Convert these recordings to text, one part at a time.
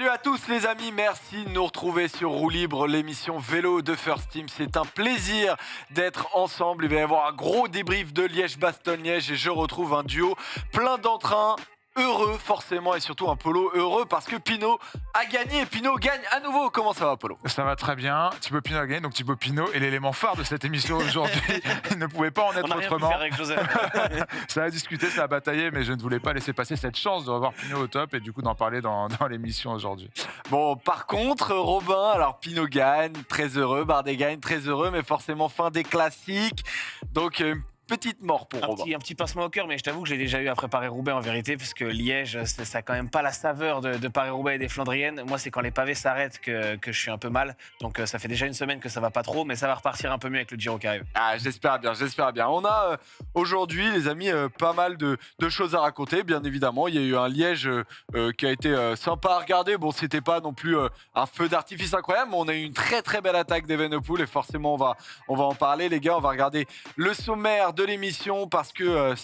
Salut à tous les amis, merci de nous retrouver sur Roue Libre, l'émission vélo de First Team. C'est un plaisir d'être ensemble. Il va y avoir un gros débrief de Liège-Bastogne-Liège et je retrouve un duo plein d'entrain, heureux forcément et surtout un Polo heureux parce que Pinot a gagné et Pinot gagne à nouveau. Comment ça va Polo ? Ça va très bien. Thibaut Pinot a gagné, donc Thibaut Pinot est l'élément phare de cette émission aujourd'hui. Il ne pouvait pas en être autrement. Ça a discuté, ça a bataillé, mais je ne voulais pas laisser passer cette chance de revoir Pinot au top et du coup d'en parler dans l'émission aujourd'hui. Bon, par contre, Robin, alors Pinot gagne, très heureux, Bardet gagne, très heureux, mais forcément fin des classiques. Donc, petite mort pour Robin. Un petit pincement au cœur, mais je t'avoue que j'ai déjà eu à préparer Roubaix en vérité, parce que Liège, ça n'a quand même pas la saveur de Paris-Roubaix et des Flandriennes. Moi, c'est quand les pavés s'arrêtent que je suis un peu mal. Donc, ça fait déjà une semaine que ça va pas trop, mais ça va repartir un peu mieux avec le Giro qui arrive. Ah, j'espère bien. On a aujourd'hui, les amis, pas mal de choses à raconter, bien évidemment. Il y a eu un Liège qui a été sympa à regarder. Bon, c'était pas non plus un feu d'artifice incroyable, mais on a eu une très très belle attaque d'Evenepoel et forcément on va en parler, les gars. On va regarder le sommaire de l'émission parce que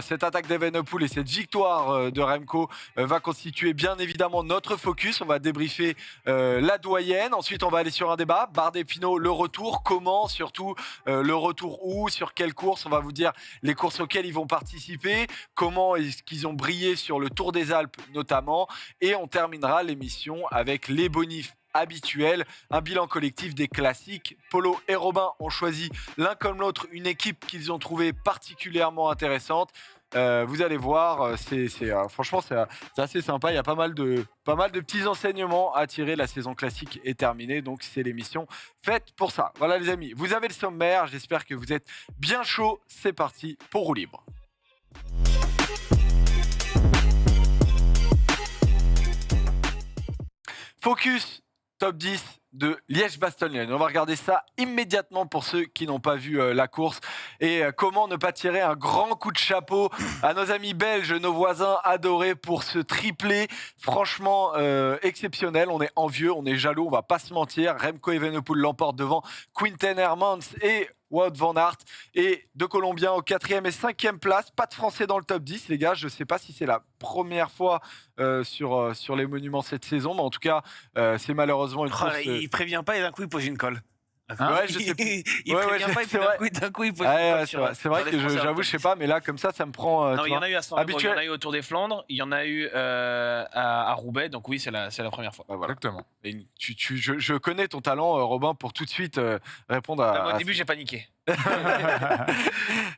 cette attaque d'Evenepoel et cette victoire de Remco va constituer bien évidemment notre focus. On va débriefer la doyenne. Ensuite, on va aller sur un débat. Bardet Pinot, le retour. Comment, surtout le retour où, sur quelle course. On va vous dire les courses auxquelles ils vont participer, comment est-ce qu'ils ont brillé sur le Tour des Alpes notamment. Et on terminera l'émission avec les bonifs habituel, un bilan collectif des classiques. Polo et Robin ont choisi l'un comme l'autre une équipe qu'ils ont trouvée particulièrement intéressante. Vous allez voir, franchement c'est assez sympa. Il y a pas mal de petits enseignements à tirer. La saison classique est terminée, donc c'est l'émission faite pour ça. Voilà les amis, vous avez le sommaire. J'espère que vous êtes bien chaud. C'est parti pour Roue Libre. Focus top 10 de Liège-Bastogne-Liège. On va regarder ça immédiatement pour ceux qui n'ont pas vu la course. Et comment ne pas tirer un grand coup de chapeau à nos amis belges, nos voisins adorés pour ce triplé. Franchement exceptionnel. On est envieux, on est jaloux, on va pas se mentir. Remco Evenepoel l'emporte devant Quinten Hermans et Wout van Aert. Et deux Colombiens au 4e et 5e place. Pas de Français dans le top 10, les gars. Je sais pas si c'est la première fois sur les monuments cette saison, mais en tout cas, c'est malheureusement une course... Il prévient pas et d'un coup, il pose une colle. Ouais, je sais plus. Il prévient pas et puis d'un coup, il pose une colle. C'est vrai que j'avoue, je sais pas, mais là, comme ça me prend... non, il y en a eu à San Remo, il y en a eu au Tour des Flandres, il y au à Roubaix, donc oui, c'est la première fois. Voilà. Exactement. Et je connais ton talent, Robin, pour tout de suite répondre à... Au début, j'ai paniqué.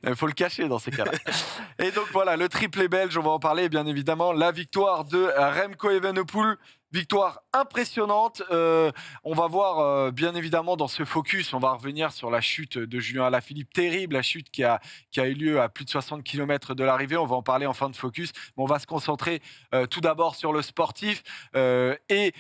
Il faut le cacher dans ces cas-là. Et donc voilà, le triplé belge, on va en parler bien évidemment. La victoire de Remco Evenepoel, victoire impressionnante. On va voir bien évidemment dans ce focus, on va revenir sur la chute de Julien Alaphilippe, terrible la chute qui a eu lieu à plus de 60 km de l'arrivée. On va en parler en fin de focus, mais on va se concentrer tout d'abord sur le sportif et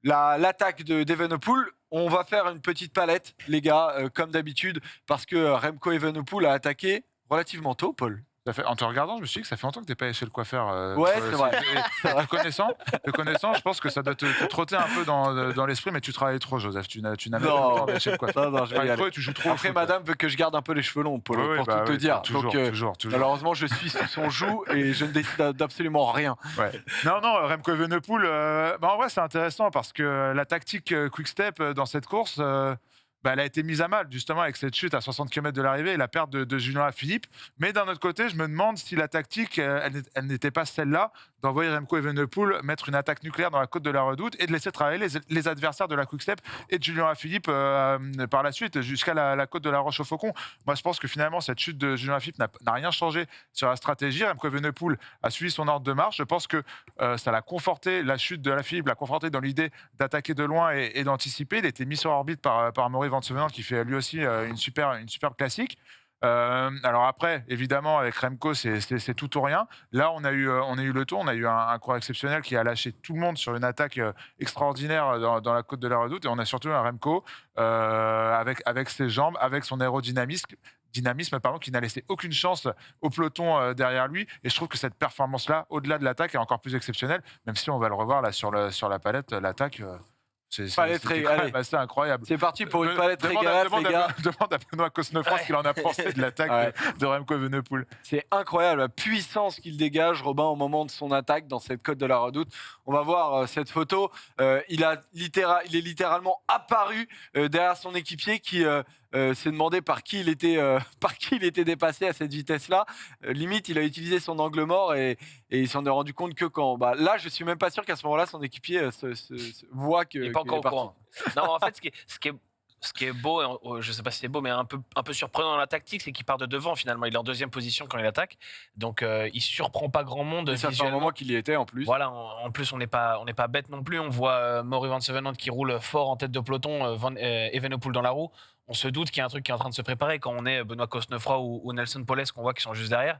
l'attaque d'Evenepoel. On va faire une petite palette, les gars, comme d'habitude, parce que Remco Evenepoel a attaqué relativement tôt, Paul. En te regardant, je me suis dit que ça fait longtemps que tu n'es pas allé chez le coiffeur. Ouais, c'est vrai. Te connaissant, je pense que ça doit te trotter un peu dans l'esprit, mais tu travailles trop, Joseph. Tu n'as même pas le temps d'aller chez le coiffeur. Non, je vais y aller. Tu joues trop. Après, madame veut que je garde un peu les cheveux longs, Paul, pour tout te dire. Toujours. Malheureusement, je suis sous son joug et je ne décide d'absolument rien. Ouais. Non, Remco Evenepoel, en vrai, c'est intéressant parce que la tactique Quick Step dans cette course... elle a été mise à mal, justement, avec cette chute à 60 km de l'arrivée et la perte de Julien Alaphilippe. Mais d'un autre côté, je me demande si la tactique, elle n'était pas celle-là, d'envoyer Remco Evenepoel mettre une attaque nucléaire dans la côte de la Redoute et de laisser travailler les adversaires de la Quick-Step et de Julien Alaphilippe par la suite, jusqu'à la côte de la Roche-aux-Faucons. Moi, je pense que finalement, cette chute de Julien Alaphilippe n'a rien changé sur la stratégie. Remco Evenepoel a suivi son ordre de marche. Je pense que ça l'a conforté, la chute de Alaphilippe l'a conforté dans l'idée d'attaquer de loin et d'anticiper. Il était mis sur orbite par Maurice Van Sevenant, qui fait lui aussi une superbe classique. Alors après, évidemment, avec Remco, c'est tout ou rien. Là, on a eu le tour, on a eu un coureur exceptionnel qui a lâché tout le monde sur une attaque extraordinaire dans la côte de la Redoute. Et on a surtout un Remco avec ses jambes, avec son aérodynamisme, qui n'a laissé aucune chance au peloton derrière lui. Et je trouve que cette performance-là, au-delà de l'attaque, est encore plus exceptionnelle, même si on va le revoir là sur la palette, l'attaque... Palette C'était régalée. quand même assez incroyable. C'est parti pour une palette Demande régalade, les gars. demande à Benoît Cosnefroy ce qu'il en a pensé de l'attaque Ouais. de Remco Evenepoel. C'est incroyable la puissance qu'il dégage, Robin, au moment de son attaque dans cette côte de la Redoute. On va voir cette photo. Il est littéralement apparu derrière son équipier qui s'est demandé par qui il était dépassé à cette vitesse-là. Limite, il a utilisé son angle mort et il s'en est rendu compte que quand. Bah, là, je suis même pas sûr qu'à ce moment-là, son équipier se voit que. Il n'est pas qu'il encore est au parti. courant. Non, en fait, ce qui est beau, je ne sais pas si c'est beau, mais un peu surprenant dans la tactique, c'est qu'il part de devant finalement. Il est en deuxième position quand il attaque. Donc il surprend pas grand monde. Et ça fait un visuellement. moment qu'il y était en plus. Voilà, en plus on n'est pas bête non plus. On voit Maury Van Sevenant qui roule fort en tête de peloton, Evenepoel dans la roue. On se doute qu'il y a un truc qui est en train de se préparer quand on est Benoît Cosnefroy ou Nelson Poles qu'on voit qui sont juste derrière.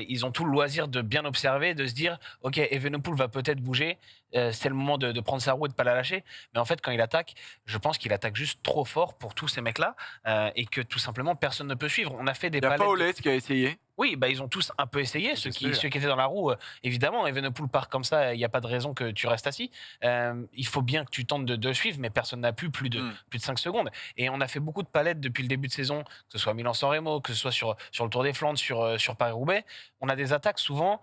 Ils ont tout le loisir de bien observer, de se dire ok, Evenepoel va peut-être bouger. C'est le moment de prendre sa roue et de pas la lâcher. Mais en fait, quand il attaque, je pense qu'il attaque juste trop fort pour tous ces mecs-là et que tout simplement personne ne peut suivre. On a fait des Il y a palettes. Paolet qui a essayé. Oui, bah, ils ont tous un peu essayé, ceux qui sûr. étaient dans la roue. Évidemment, Evenepoel part comme ça, il n'y a pas de raison que tu restes assis. Il faut bien que tu tentes de suivre, mais personne n'a pu plus de 5 secondes. Et on a fait beaucoup de palettes depuis le début de saison, que ce soit à Milan-San Remo, que ce soit sur le Tour des Flandres, sur Paris-Roubaix. On a des attaques souvent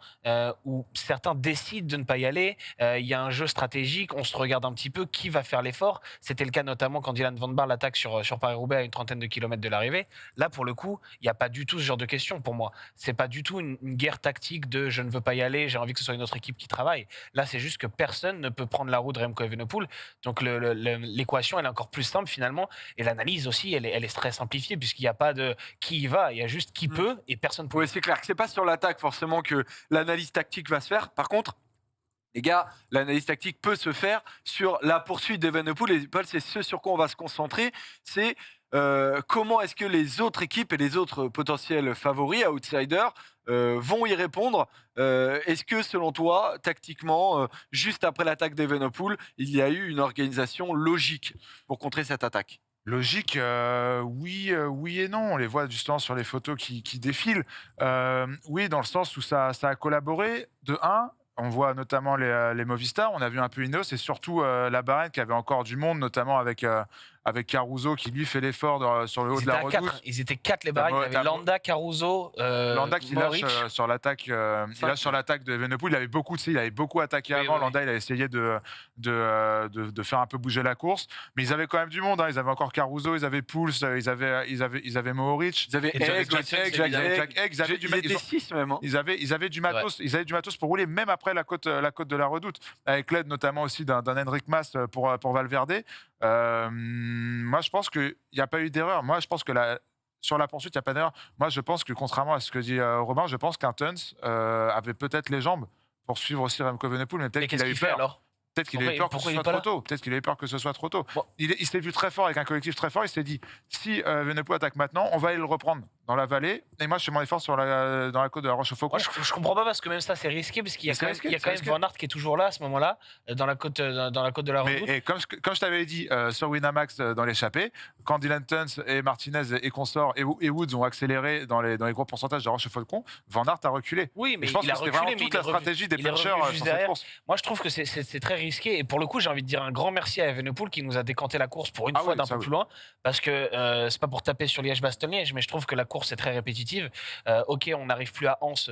où certains décident de ne pas y aller. Il y a un jeu stratégique, on se regarde un petit peu qui va faire l'effort. C'était le cas notamment quand Dylan Van Baarle attaque sur Paris-Roubaix à une trentaine de kilomètres de l'arrivée. Là, pour le coup, il n'y a pas du tout ce genre de questions pour moi. C'est pas du tout une guerre tactique de je ne veux pas y aller, j'ai envie que ce soit une autre équipe qui travaille. Là, c'est juste que personne ne peut prendre la roue de Remco Evenepoel. Donc l'équation, elle est encore plus simple finalement. Et l'analyse aussi, elle est très simplifiée puisqu'il n'y a pas de qui y va, il y a juste qui peut et personne ne peut. Oui, c'est clair que c'est pas sur l'attaque forcément que l'analyse tactique va se faire. Par contre, les gars, l'analyse tactique peut se faire sur la poursuite d'Evenepoel. Et Paul, c'est ce sur quoi on va se concentrer. C'est comment est-ce que les autres équipes et les autres potentiels favoris, outsiders, vont y répondre. Est-ce que, selon toi, tactiquement, juste après l'attaque d'Evenepoel, il y a eu une organisation logique pour contrer cette attaque? Logique, oui, oui et non. On les voit justement sur les photos qui défilent. Oui, dans le sens où ça a collaboré. De un, on voit notamment les Movistar. On a vu un peu Ineos et surtout la Bahreïn qui avait encore du monde, notamment avec Caruso qui lui fait l'effort sur le haut de la redoute. Ils étaient 4 les Bahreïn. Il y avait Landa, Caruso, Landa qui lâche Mohoric. sur l'attaque, il lâche sur l'attaque de Evenepoel. Il avait beaucoup attaqué Oui, avant. oui. Landa, il a essayé de faire un peu bouger la course, mais ils avaient quand même du monde. Hein. Ils avaient encore Caruso, ils avaient Pouls, ils avaient Mohoric, Ils avaient Et Jack Egg, Jack Jack évidemment. Egg, ils avaient du Ils étaient 6 même. Hein. ils avaient du matos, ils avaient du matos pour rouler même après la côte de la Redoute, avec l'aide notamment aussi d'un Henrik Mas pour Valverde. Moi, je pense qu'il n'y a pas eu d'erreur. Moi, je pense que sur la poursuite, il n'y a pas d'erreur. Moi, je pense que contrairement à ce que dit Robin, je pense qu'un Tuns avait peut-être les jambes pour suivre aussi Remco Evenepoel, mais Mais peut-être qu'il qu'est-ce a eu qu'il fait peur. alors? Peut-être qu'il a eu peur que ce Pourquoi il soit est pas trop là tôt. Peut-être qu'il a eu peur que ce soit trop tôt. Bon. Il s'est vu très fort avec un collectif très fort. Il s'est dit si Evenepoel attaque maintenant, on va aller le reprendre dans la vallée. Et moi, je fais mon effort dans la côte de la Rochefoucauld. Moi, je comprends pas parce que même ça, c'est risqué parce qu'il y a Mais quand même, c'est risqué, il y a c'est quand même risqué. Van Aert qui est toujours là à ce moment-là, dans la côte de la Mais Redoute. et comme je t'avais dit sur Winamax dans l'échappée, quand Dylan Tuns et Martinez et consorts et Woods ont accéléré dans les gros pourcentages de Rochefoucauld, Van Aert a reculé. Oui, mais Et je pense il a que c'était reculé, vraiment mais toute il est la stratégie des il est revenu punchers juste sur cette derrière. course. Moi, je trouve que c'est très risqué. Et pour le coup, j'ai envie de dire un grand merci à Evenepoel qui nous a décanté la course pour une fois oui, d'un ça peu oui. plus loin. Parce que c'est pas pour taper sur Liège-Bastogne-Liège, mais je trouve que la course est très répétitive. Ok, on n'arrive plus à Anse,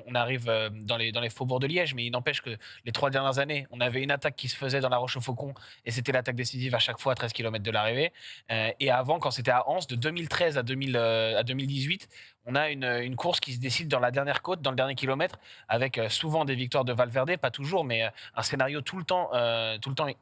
on arrive dans les faubourgs de Liège, mais il n'empêche que les 3 dernières années, on avait une attaque qui se faisait dans la Rochefoucauld et c'était l'attaque décisive à chaque fois à 13 km de l'arrivée. Et avant, quand c'était à Anse, de 2013 à 2018, on a une course qui se décide dans la dernière côte, dans le dernier kilomètre, avec souvent des victoires de Valverde, pas toujours, mais un scénario tout le temps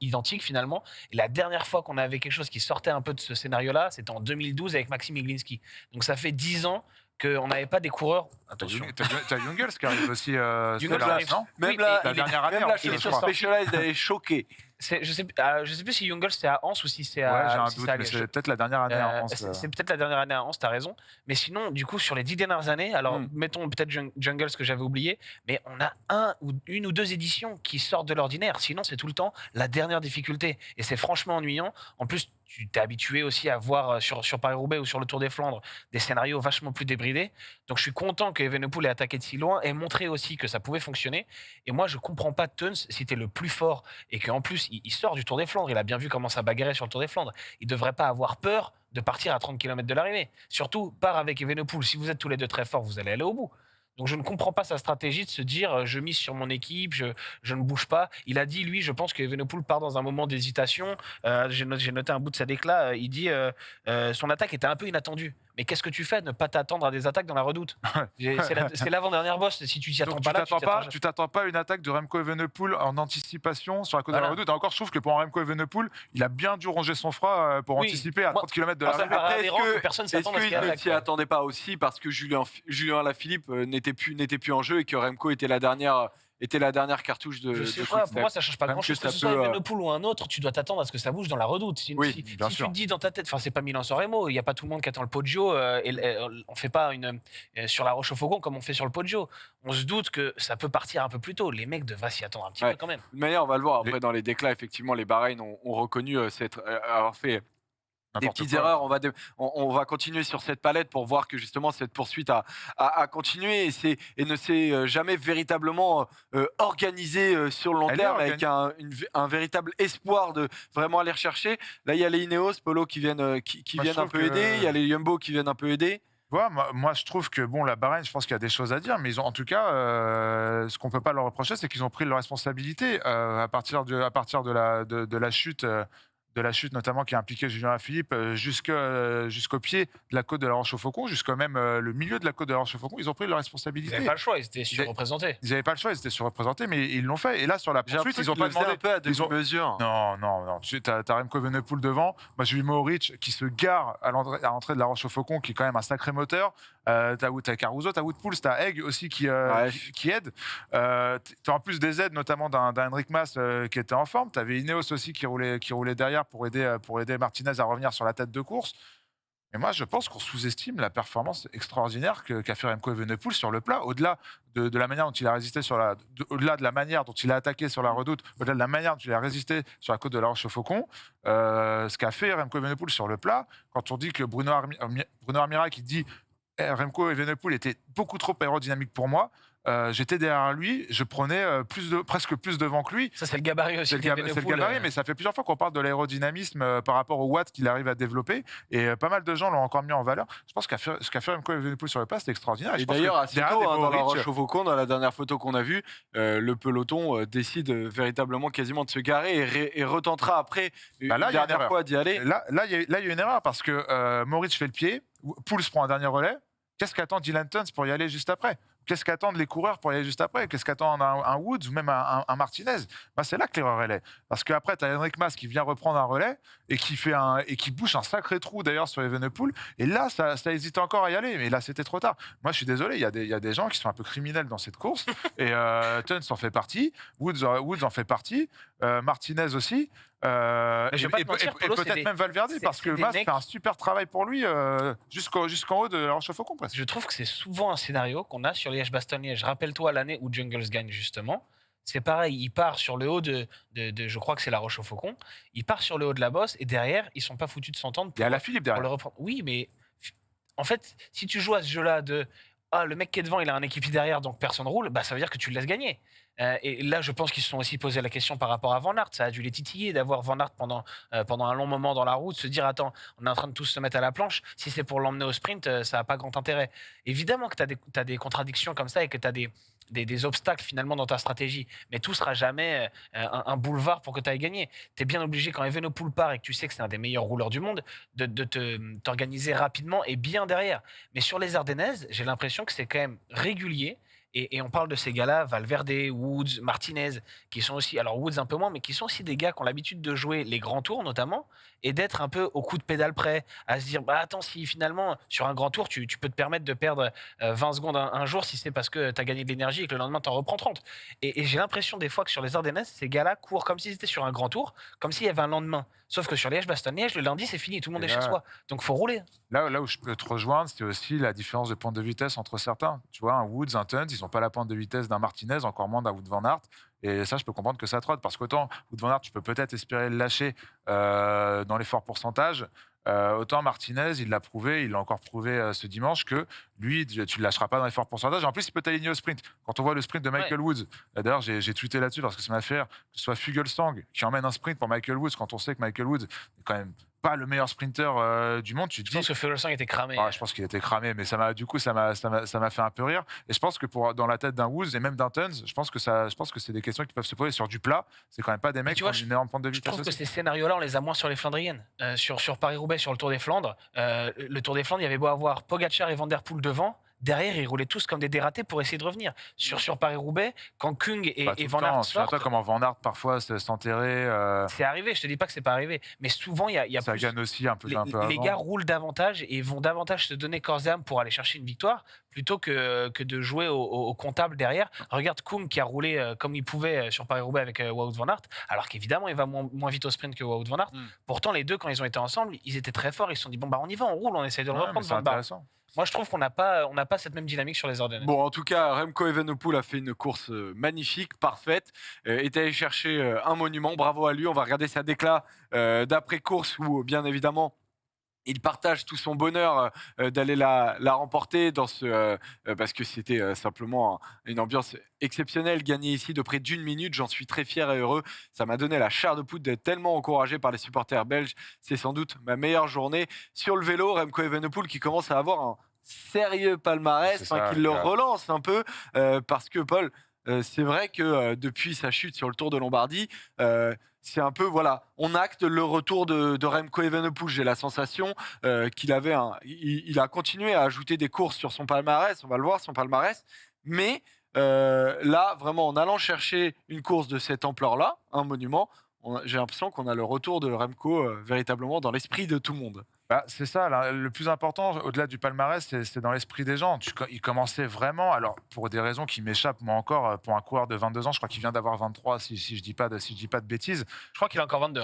identique finalement. Et la dernière fois qu'on avait quelque chose qui sortait un peu de ce scénario-là, c'était en 2012 avec Maxime Iglinski. Donc ça fait 10 ans qu'on n'avait pas des coureurs. Attention. T'as Jungels qui arrive aussi. Jungels là, arrive. non Même Oui, la, la dernière année, même en la plus, chose je sur crois. Specialized, elle est choquée. Je sais plus si Jungels c'est à Anse ou si c'est Ouais, à, j'ai un si doute, c'est à mais Liège. c'est peut-être la dernière année à Anse. C'est peut-être la dernière année à Anse, t'as raison. Mais sinon, du coup, sur les 10 dernières années, alors mettons peut-être Jungles que j'avais oublié, mais on a une ou deux éditions qui sortent de l'ordinaire. Sinon, c'est tout le temps la dernière difficulté. Et c'est franchement ennuyant. En plus, tu t'es habitué aussi à voir sur Paris-Roubaix ou sur le Tour des Flandres des scénarios vachement plus débridés. Donc je suis content que Evenepoel ait attaqué de si loin et montré aussi que ça pouvait fonctionner. Et moi, je comprends pas Tuns si t'es le plus fort et qu'en plus il sort du Tour des Flandres. Il a bien vu comment ça bagarrait sur le Tour des Flandres. Il ne devrait pas avoir peur de partir à 30 km de l'arrivée. Surtout, part avec Evenepoel. Si vous êtes tous les deux très forts, vous allez aller au bout. Donc je ne comprends pas sa stratégie de se dire je mise sur mon équipe, je ne bouge pas. Il a dit, lui, je pense que Evenepoel part dans un moment d'hésitation. J'ai noté un bout de sa déclat. Il dit son attaque était un peu inattendue. Mais qu'est-ce que tu fais de ne pas t'attendre à des attaques dans la redoute? C'est l'avant-dernière bosse. Si tu t'y attends Donc pas là, tu t'attends pas à une attaque de Remco Evenepoel en anticipation sur la côte de la Voilà. redoute. Et encore, je trouve que pour Remco Evenepoel, il a bien dû ronger son frein pour Oui. anticiper à Moi- 30 km de moi, ça l'arrivée. me paraît Est-ce aberrant que- que personne Est-ce s'attende à ce qu'il y qu'il ait ne attaque, s'y quoi. attendait pas aussi parce que Julien Alaphilippe n'était plus en jeu et que Remco était la dernière cartouche de Je sais de pas, pour Quickstep. moi ça change pas Même grand chose. que Que ça ce soit peut, Evenepoel ou un autre, tu dois t'attendre à ce que ça bouge dans la redoute. Oui, bien Si sûr. tu te dis dans ta tête, enfin c'est pas Milan-San Remo, il n'y a pas tout le monde qui attend le Poggio, on fait pas sur la Roche au Faucon comme on fait sur le Poggio. On se doute que ça peut partir un peu plus tôt. Les mecs devraient s'y attendre un petit Ouais. peu quand même. De toute manière, on va le voir après Les- dans les déclats. Effectivement, les Bahreïn ont reconnu avoir fait des N'importe petites quoi. erreurs. On va continuer sur cette palette pour voir que justement cette poursuite a continué et ne s'est jamais véritablement organisée sur le long Elle est terme avec un véritable espoir de vraiment aller rechercher. Là, il y a les Ineos, Polo qui viennent, qui Moi, je viennent un trouve peu que- aider. Il y a les Jumbo qui viennent un peu aider. Ouais, moi, je trouve que bon, la Bahreïn, je pense qu'il y a des choses à dire, mais ils ont, en tout cas, ce qu'on peut pas leur reprocher, c'est qu'ils ont pris leurs responsabilités à partir de la chute. De la chute notamment qui a impliqué Julien Alaphilippe jusqu'au pied de la côte de la Roche-au-Faucon, jusqu'au même le milieu de la côte de la Roche-au-Faucon, ils ont pris leurs Ils responsabilités. n'avaient pas le choix, ils étaient surreprésentés. Ils n'avaient pas le choix, ils étaient surreprésentés, mais ils l'ont fait. Et là, sur la J'ai poursuite, l'impression ils n'ont qu'ils pas le faisaient demandé. un peu à ils ont- demi-mesure. Non. Tu as Remco Evenepoel devant. Moi, j'ai eu Mohoric qui se gare à l'entrée de la Roche-au-Faucon, qui est quand même un sacré moteur. T'as Caruso, t'as Woodpool, t'as Egg aussi qui aide. T'as en plus des aides, notamment d'un Henrik Mas qui était en forme. T'avais Ineos aussi qui roulait derrière pour aider Martinez à revenir sur la tête de course. Et moi, je pense qu'on sous-estime la performance extraordinaire qu'a fait Remco Evenepoel sur le plat, au-delà de la manière dont il a résisté au-delà de la manière dont il a attaqué sur la redoute, au-delà de la manière dont il a résisté sur la côte de la Roche-au-Faucon. Ce qu'a fait Remco Evenepoel sur le plat, quand on dit que Bruno Armira qui dit Remco Evenepoel était beaucoup trop aérodynamique pour moi. J'étais derrière lui, je prenais presque plus devant que lui. Ça, c'est le gabarit aussi. C'est le gabarit, mais ça fait plusieurs fois qu'on parle de l'aérodynamisme par rapport au watt qu'il arrive à développer. Et pas mal de gens l'ont encore mis en valeur. Je pense ce qu'a fait Remco Evenepoel sur le plat, c'est extraordinaire. Et je pense d'ailleurs, que assez derrière tôt, des dans la Mohoric, Roche-au-Faucon, dans la dernière photo qu'on a vue, le peloton décide véritablement quasiment de se garer et retentera après une là, il y a une dernière erreur. fois d'y aller. Là, il y a eu une erreur parce que Mohoric fait le pied, Pouls prend un dernier relais. Qu'est-ce qu'attend Dylan Teuns pour y aller juste après? Qu'est-ce qu'attendent les coureurs pour y aller juste après? Qu'est-ce qu'attend un Woods ou même un Martinez? C'est là que l'erreur elle est. Parce qu'après, tu as Henrik Mas qui vient reprendre un relais et qui bouche un sacré trou d'ailleurs sur Evenepoel. Et là, ça hésite encore à y aller. Mais là, c'était trop tard. Moi, je suis désolé, il y a des gens qui sont un peu criminels dans cette course. Et Teuns en fait partie. Woods en fait partie. Martinez aussi. Mais je vais pas Et te mentir, Polo, c'est peut-être des- même Valverde, c'est- parce que c'est des Mas mecs- fait un super travail pour lui jusqu'en haut de la Roche-au-Faucon presque. Je trouve que c'est souvent un scénario qu'on a sur Liège-Bastogne-Liège. Rappelle-toi l'année où Jungles gagne justement. C'est pareil, il part sur le haut je crois que c'est la Roche-au-Faucon. Il part sur le haut de la bosse et derrière, ils sont pas foutus de s'entendre Il y a la Philippe pour derrière. le reprendre. Oui, mais en fait, si tu joues à ce jeu-là de le mec qui est devant, il a un équipier derrière, donc personne roule, bah ça veut dire que tu le laisses gagner. Et là, je pense qu'ils se sont aussi posé la question par rapport à Van Aert. Ça a dû les titiller d'avoir Van Aert pendant un long moment dans la route, se dire attends, on est en train de tous se mettre à la planche. Si c'est pour l'emmener au sprint, ça n'a pas grand intérêt. Évidemment que tu as des contradictions comme ça et que tu as des obstacles finalement dans ta stratégie. Mais tout sera jamais un boulevard pour que tu ailles gagner. Tu es bien obligé, quand Evenepoel part et que tu sais que c'est un des meilleurs rouleurs du monde, de t'organiser rapidement et bien derrière. Mais sur les Ardennaises, j'ai l'impression que c'est quand même régulier. Et on parle de ces gars-là, Valverde, Woods, Martinez, qui sont aussi, alors Woods un peu moins, mais qui sont aussi des gars qui ont l'habitude de jouer les grands tours notamment, et d'être un peu au coup de pédale près, à se dire, bah attends, si finalement, sur un grand tour, tu peux te permettre de perdre 20 secondes un jour si c'est parce que tu as gagné de l'énergie et que le lendemain, tu en reprends 30. Et j'ai l'impression des fois que sur les Ardennaises, ces gars-là courent comme s'ils étaient sur un grand tour, comme s'il y avait un lendemain. Sauf que sur Liège-Bastogne-Liège, le lundi, c'est fini, tout le monde Et est chez là- soi. Donc faut rouler. Là où je peux te rejoindre, c'est aussi la différence de pointe de vitesse entre certains. Tu vois, un Woods, un Teuns, ils n'ont pas la pointe de vitesse d'un Martinez, encore moins d'un Wout van Aert. Et ça, je peux comprendre que ça trotte. Parce qu'autant Wout van Aert, tu peux peut-être espérer le lâcher dans les forts pourcentages. Autant Martinez, il l'a prouvé, il l'a encore prouvé ce dimanche que lui, tu ne le lâcheras pas dans les forts pourcentages. En plus, il peut t'aligner au sprint. Quand on voit le sprint de Michael Woods, d'ailleurs, j'ai tweeté là-dessus parce que ça m'a fait rire, que ce soit Fuglsang qui emmène un sprint pour Michael Woods, quand on sait que Michael Woods est quand même pas le meilleur sprinter du monde, tu te Je dis. pense que Fuglsang était cramé. Je pense qu'il était cramé, mais ça m'a fait un peu rire. Et je pense que dans la tête d'un Woods et même d'un Tuns, je pense que c'est des questions qui peuvent se poser sur du plat. C'est quand même pas des mecs qui ont une énorme pente de Je vitesse trouve que aussi. ces scénarios-là, on les a moins sur les Flandriennes. Sur Paris-Roubaix, sur le Tour des Flandres, le Tour des Flandres, il y avait beau avoir Pogacar et Van Der Poel devant. Derrière, ils roulaient tous comme des dératés pour essayer de revenir. Sur Paris-Roubaix, quand Kung et Van Aert sortent, Souviens-toi comment Van Aert parfois s'enterrait. c'est arrivé, je te dis pas que c'est pas arrivé. Mais souvent, il y a Ça plus... gagne aussi un peu Les avant. gars roulent davantage et vont davantage se donner corps et âme pour aller chercher une victoire plutôt que de jouer au comptable derrière. Regarde Kung qui a roulé comme il pouvait sur Paris-Roubaix avec Wout van Aert, alors qu'évidemment, il va moins vite au sprint que Wout van Aert. Pourtant, les deux, quand ils ont été ensemble, ils étaient très forts. Ils se sont dit, bon, bah, on y va, on roule, on essaie de le reprendre. C'est intéressant. Moi, je trouve qu'on n'a pas cette même dynamique sur les Ardennes. Bon, en tout cas, Remco Evenepoel a fait une course magnifique, parfaite, est allé chercher un monument, bravo à lui. On va regarder sa déclat d'après-course où, bien évidemment, il partage tout son bonheur d'aller la remporter parce que c'était simplement une ambiance exceptionnelle. Gagner ici de près d'1 minute, j'en suis très fier et heureux. Ça m'a donné la chair de poudre d'être tellement encouragé par les supporters belges. C'est sans doute ma meilleure journée. Sur le vélo, Remco Evenepoel qui commence à avoir un sérieux palmarès, qui le relance un peu parce que Paul, c'est vrai que depuis sa chute sur le Tour de Lombardie, c'est un peu, voilà, on acte le retour de Remco Evenepoel. J'ai la sensation qu'il avait il a continué à ajouter des courses sur son palmarès, on va le voir, son palmarès, mais là, vraiment, en allant chercher une course de cette ampleur-là, un monument, j'ai l'impression qu'on a le retour de Remco véritablement dans l'esprit de tout le monde. C'est ça, là, le plus important, au-delà du palmarès, c'est dans l'esprit des gens. Il commençait vraiment, alors pour des raisons qui m'échappent, moi encore, pour un coureur de 22 ans, je crois qu'il vient d'avoir 23, si je dis pas de bêtises. Je crois qu'il a encore 22.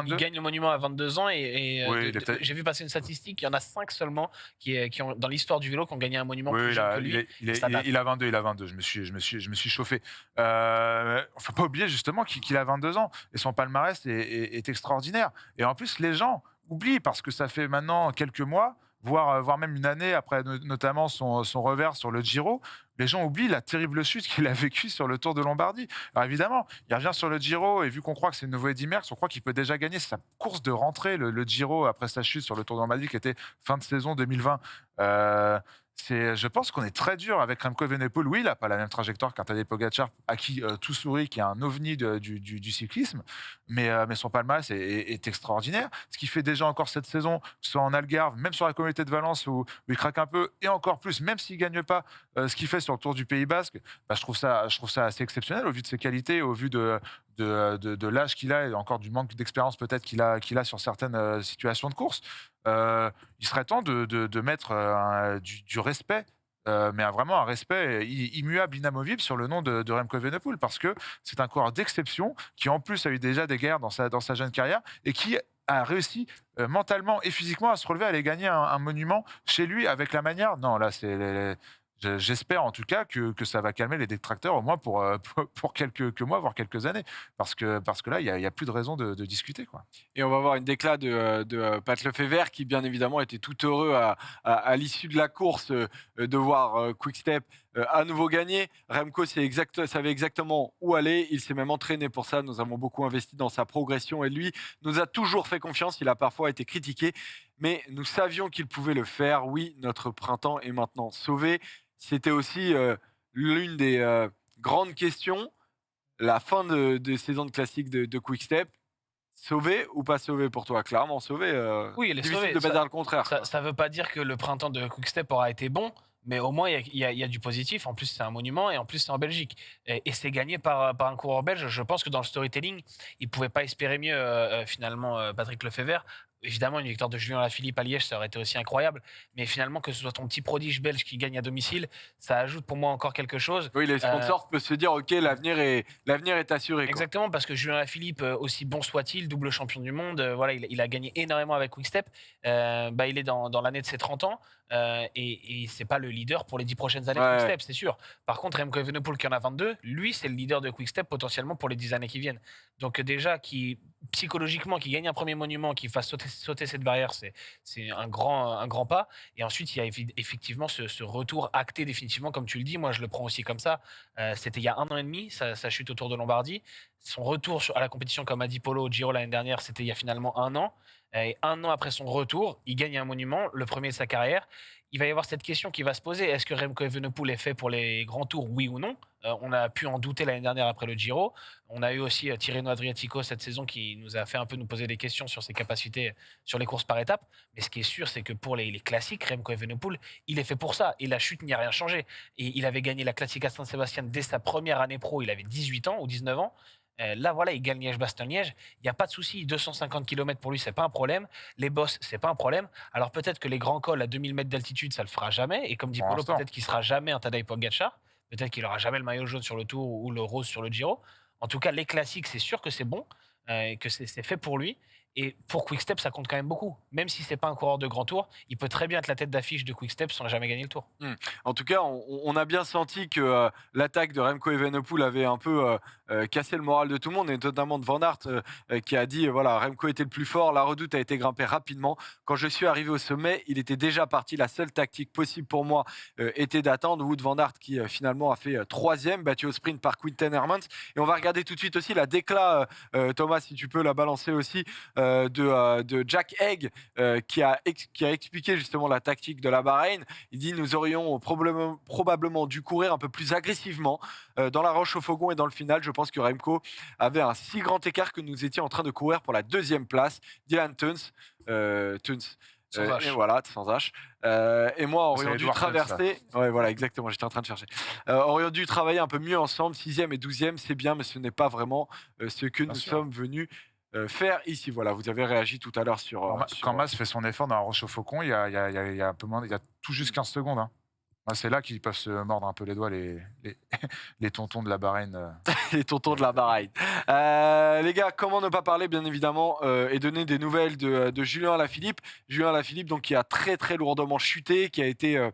Il gagne le monument à 22 ans et Oui, j'ai vu passer une statistique, il y en a 5 seulement qui ont, dans l'histoire du vélo, qui ont gagné un monument plus jeune que lui. Il a 22, je me suis chauffé. Faut pas oublier justement qu'il a 22 ans et son palmarès est extraordinaire. Et en plus, les gens oublie parce que ça fait maintenant quelques mois, voire même une année après notamment son revers sur le Giro, les gens oublient la terrible chute qu'il a vécue sur le Tour de Lombardie. Alors évidemment, il revient sur le Giro et vu qu'on croit que c'est le nouveau Eddy Merckx, on croit qu'il peut déjà gagner sa course de rentrée, le Giro après sa chute sur le Tour de Lombardie qui était fin de saison 2020. Je pense qu'on est très dur avec Remco Evenepoel. Oui, il n'a pas la même trajectoire qu'un Tadej Pogacar, à qui tout sourit, qui est un ovni du cyclisme, mais son palmarès est extraordinaire. Ce qu'il fait déjà encore cette saison, que ce soit en Algarve, même sur la Communauté de Valence où il craque un peu, et encore plus, même s'il ne gagne pas ce qu'il fait sur le Tour du Pays Basque, je trouve ça assez exceptionnel au vu de ses qualités, au vu de l'âge qu'il a et encore du manque d'expérience peut-être qu'il a sur certaines situations de course. Il serait temps de mettre du respect, mais vraiment un respect immuable, inamovible sur le nom de Remco Evenepoel, parce que c'est un coureur d'exception qui en plus a eu déjà des guerres dans sa jeune carrière et qui a réussi mentalement et physiquement à se relever, à aller gagner un monument chez lui avec la manière. Non, là, j'espère en tout cas que ça va calmer les détracteurs au moins pour quelques mois, voire quelques années. Parce que là, il n'y a plus de raison de discuter, quoi. Et on va voir une déclat de Pat Lefebvre qui, bien évidemment, était tout heureux à l'issue de la course de voir Quick-Step à nouveau gagner. Remco savait exactement où aller. Il s'est même entraîné pour ça. Nous avons beaucoup investi dans sa progression et lui nous a toujours fait confiance. Il a parfois été critiqué, mais nous savions qu'il pouvait le faire. Oui, notre printemps est maintenant sauvé. C'était aussi l'une des grandes questions. La fin de saison de classique de Quick-Step. Sauvé ou pas sauvé pour toi? Clairement sauvé. Oui, elle est difficile sauvée. de pas dire le contraire. Ça ne veut pas dire que le printemps de Quick-Step aura été bon, mais au moins il y a du positif. En plus, c'est un monument et en plus, c'est en Belgique. Et c'est gagné par un coureur belge. Je pense que dans le storytelling, il ne pouvait pas espérer mieux, finalement, Patrick Lefebvre. Évidemment, une victoire de Julien Alaphilippe à Liège, ça aurait été aussi incroyable. Mais finalement, que ce soit ton petit prodige belge qui gagne à domicile, ça ajoute pour moi encore quelque chose. Oui, les sponsors peuvent se dire, OK, l'avenir est assuré. Exactement, parce que Julien Alaphilippe, aussi bon soit-il, double champion du monde, voilà, il a gagné énormément avec Quick-Step. Il est dans l'année de ses 30 ans et c'est pas le leader pour les 10 prochaines années de Quick-Step, c'est sûr. Par contre, Remco Evenepoel qui en a 22, lui, c'est le leader de Quick-Step potentiellement pour les 10 années qui viennent. Donc déjà, qui psychologiquement, qu'il gagne un premier monument, qu'il fasse sauter cette barrière, c'est un grand pas. Et ensuite, il y a effectivement ce retour acté définitivement, comme tu le dis. Moi, je le prends aussi comme ça. C'était il y a 1 an et demi, sa chute autour de Lombardie. Son retour à la compétition, comme a dit Polo, au Giro l'année dernière, c'était il y a finalement 1 an. Et 1 an après son retour, il gagne un monument, le premier de sa carrière. Il va y avoir cette question qui va se poser. Est-ce que Remco Evenepoel est fait pour les grands tours, oui ou non? On a pu en douter l'année dernière après le Giro. On a eu aussi Tirreno Adriatico cette saison qui nous a fait un peu nous poser des questions sur ses capacités sur les courses par étapes. Mais ce qui est sûr, c'est que pour les classiques, Remco Evenepoel, il est fait pour ça. Et la chute n'y a rien changé. Et il avait gagné la Classica San Sebastian dès sa première année pro. Il avait 18 ans ou 19 ans. Là, voilà, il gagne Liège-Bastogne-Liège. Il n'y a pas de souci. 250 km pour lui, c'est pas un problème. Les bosses, c'est pas un problème. Alors peut-être que les grands cols à 2000 mètres d'altitude, ça le fera jamais. Et comme dit Pour Polo, l'instant. peut-être qu'il sera jamais un Tadej Pogacar. Peut-être qu'il aura jamais le maillot jaune sur le Tour ou le rose sur le Giro. En tout cas, les classiques, c'est sûr que c'est bon, que c'est fait pour lui. Et pour Quick-Step, ça compte quand même beaucoup. Même si c'est pas un coureur de grand tour, il peut très bien être la tête d'affiche de Quick-Step sans jamais gagner le Tour. En tout cas, on a bien senti que l'attaque de Remco Evenepoel avait un peu cassé le moral de tout le monde, et notamment de Van Aert qui a dit voilà, Remco était le plus fort, la redoute a été grimpée rapidement. Quand je suis arrivé au sommet, il était déjà parti. La seule tactique possible pour moi était d'attendre Wout Van Aert qui finalement a fait 3e, battu au sprint par Quinten Hermans. Et on va regarder tout de suite aussi la décla, Thomas, si tu peux la balancer aussi, de Jack Haig qui a expliqué justement la tactique de la Bahreïn. Il dit nous aurions probablement dû courir un peu plus agressivement dans la Roche au Fogon et dans le final. Je pense que Remco avait un si grand écart que nous étions en train de courir pour la 2e place. Dylan Teuns, Sans H. et voilà, sans H. Et moi, aurions dû Edward Teuns, traverser. Ouais, voilà, exactement, j'étais en train de chercher. Aurions dû travailler un peu mieux ensemble. 6e et 12e, c'est bien, mais ce n'est pas vraiment ce que nous sûr. sommes venus faire ici. Voilà, vous avez réagi tout à l'heure sur. Quand Mas fait son effort dans la Roche au Faucon, il y a un peu moins, il y a tout juste 15 secondes. Hein. C'est là qu'ils peuvent se mordre un peu les doigts, les tontons de la Bahreïn. Les tontons de la Bahreïn. Les gars, comment ne pas parler, bien évidemment, et donner des nouvelles de Julien Alaphilippe. Julien Alaphilippe, donc, qui a très, très lourdement chuté, qui a été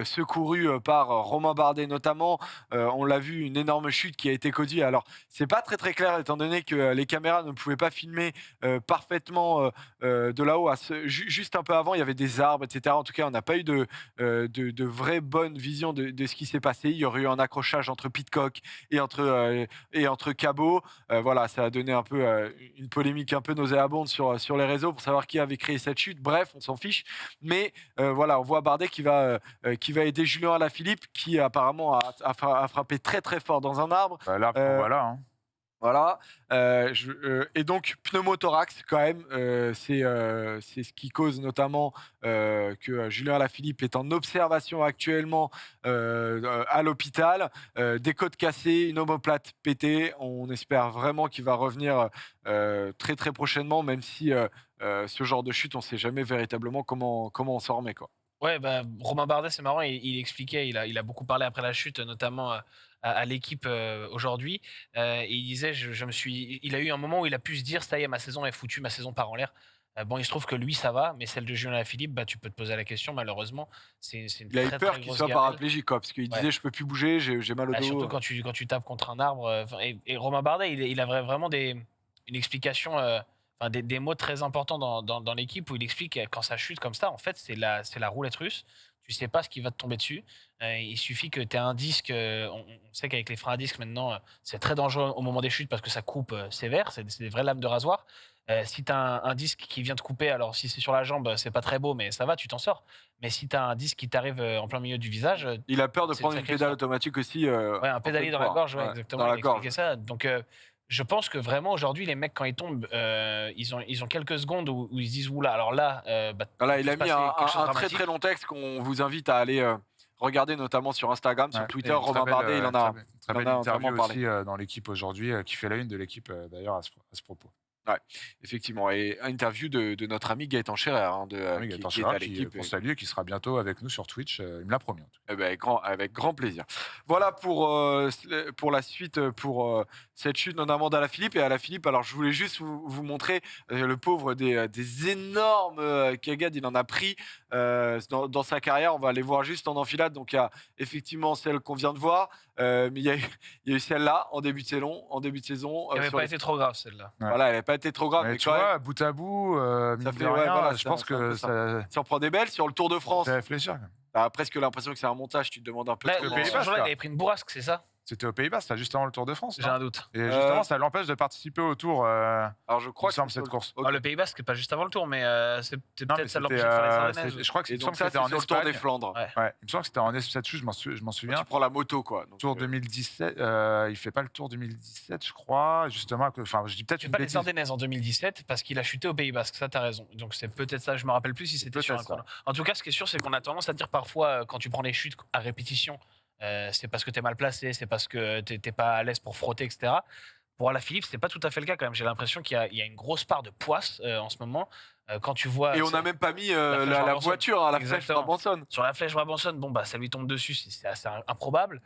secouru par Romain Bardet, notamment. On l'a vu, une énorme chute qui a été causée. Alors, c'est pas très, très clair, étant donné que les caméras ne pouvaient pas filmer parfaitement de là-haut. Juste un peu avant, il y avait des arbres, etc. En tout cas, on n'a pas eu de vraie bonne vision de ce qui s'est passé. Il y aurait eu un accrochage entre Pidcock et entre Cabot. Voilà, ça a donné un peu une polémique un peu nauséabonde sur les réseaux pour savoir qui avait créé cette chute. Bref, on s'en fiche. Mais voilà, on voit Bardet qui va aider Julien Alaphilippe, qui apparemment a frappé très très fort dans un arbre. L'arbre qu'on voit là. Hein. Voilà. Et donc, pneumothorax, quand même, c'est ce qui cause notamment que Julien Alaphilippe est en observation actuellement à l'hôpital. Des côtes cassées, une omoplate pétée. On espère vraiment qu'il va revenir très très prochainement, même si ce genre de chute, on ne sait jamais véritablement comment on s'en remet, quoi. Ouais, bah, Romain Bardet, c'est marrant, il expliquait, il a beaucoup parlé après la chute, notamment à l'équipe aujourd'hui. Et il disait, il a eu un moment où il a pu se dire, ça y est, ma saison est foutue, ma saison part en l'air. Bon, il se trouve que lui, ça va, mais celle de Julien Alaphilippe, bah, tu peux te poser la question, malheureusement. C'est une Il a eu très, peur très qu'il grosse soit gamelle. paraplégique, quoi, parce qu'il disait je peux plus bouger, j'ai mal au Bah, dos. surtout quand tu tapes contre un arbre. Et Romain Bardet, il a vraiment une explication, des mots très importants dans l'équipe où il explique que quand ça chute comme ça, en fait, c'est la roulette russe. Tu sais pas ce qui va te tomber dessus. Il suffit que tu aies un disque. On sait qu'avec les freins à disque maintenant, c'est très dangereux au moment des chutes parce que ça coupe sévère. C'est des vraies lames de rasoir. Si tu as un disque qui vient te couper, alors si c'est sur la jambe, c'est pas très beau, mais ça va, tu t'en sors. Mais si tu as un disque qui t'arrive en plein milieu du visage. Il a peur de c'est prendre une sacré pédale sort. automatique aussi. Ouais, un pédalier dans la gorge, ouais, exactement. Dans la il expliquait gorge. ça. Donc, je pense que vraiment aujourd'hui, les mecs, quand ils tombent, ils ont quelques secondes où ils se disent oula, alors là, Voilà, il il peut a se mis passer quelque chose de un très dramatique. très long texte qu'on vous invite à aller regarder, notamment sur Instagram, sur Ouais. Twitter. Et une Romain très belle, Bardet, il en a, très il en belle a interview entièrement aussi parlé. dans l'équipe aujourd'hui, qui fait la une de l'équipe d'ailleurs à ce propos. Ouais, effectivement. Et interview de notre ami Gaëtan Scherer, hein, Oui, qui Gaëtan est Scherer, à l'équipe. qu'on salue et qui sera bientôt avec nous sur Twitch. Il me l'a promis. En tout cas. Eh ben, avec grand plaisir. Voilà pour la suite, pour cette chute, notamment d'Alaphilippe. Et Alaphilippe, alors je voulais juste vous montrer le pauvre des énormes cagades. Il en a pris dans sa carrière. On va les voir juste en enfilade. Donc il y a effectivement celle qu'on vient de voir. Mais il y a eu celle-là en début de saison. Elle n'avait sur pas les- été trop grave celle-là. Ouais. Voilà, elle n'a pas été trop grave. Mais Mais tu quand même, vois, bout à bout, mine ça de fait, rien, voilà, je c'est pense un peu que ça. ça Si on prend des belles, sur le Tour de France, fait réfléchir. Quand même. t'as presque l'impression que c'est un montage, tu te demandes un peu Là, comment... Pays ce Basque, jour-là, il là. avait pris une bourrasque, c'est ça? C'était aux Pays-Bas, c'était juste avant le Tour de France. J'ai non un doute. Et justement, ça l'empêche de participer au Tour. Alors je crois il me semble, c'est sur cette course. Ok. Ah, le Pays Basque, pas juste avant le tour, mais c'était Non, mais peut-être ça c'était, l'objectif pour les Ardennaises. je crois que Et il me semble donc que ça, c'était c'est en sur le Tour des Espagne. Flandres. Ouais. Ouais, il me semble que c'était en Espagne, je m'en Tu souviens. prends la moto, quoi. Donc, Tour 2017, il fait pas le Tour 2017, je crois. Justement, enfin, je dis peut-être C'est une pas les bêtise. Ardennaises en 2017 parce qu'il a chuté au Pays Basque, ça t'as raison. Donc c'est peut-être ça, je me rappelle plus si c'était sur un Peut-être ça. chrono. En tout cas, ce qui est sûr, c'est qu'on a tendance à dire parfois quand tu prends les chutes à répétition, c'est parce que t'es mal placé, c'est parce que t'es pas à l'aise pour frotter, etc. Pour Alaphilippe, c'est pas tout à fait le cas quand même. J'ai l'impression qu'il y a une grosse part de poisse en ce moment. Quand tu vois. Et on n'a même pas mis flèche la Brabançonne. voiture à la flèche Exactement. Brabançonne. Sur la flèche Brabançonne, bon, bah, ça lui tombe dessus, c'est assez improbable.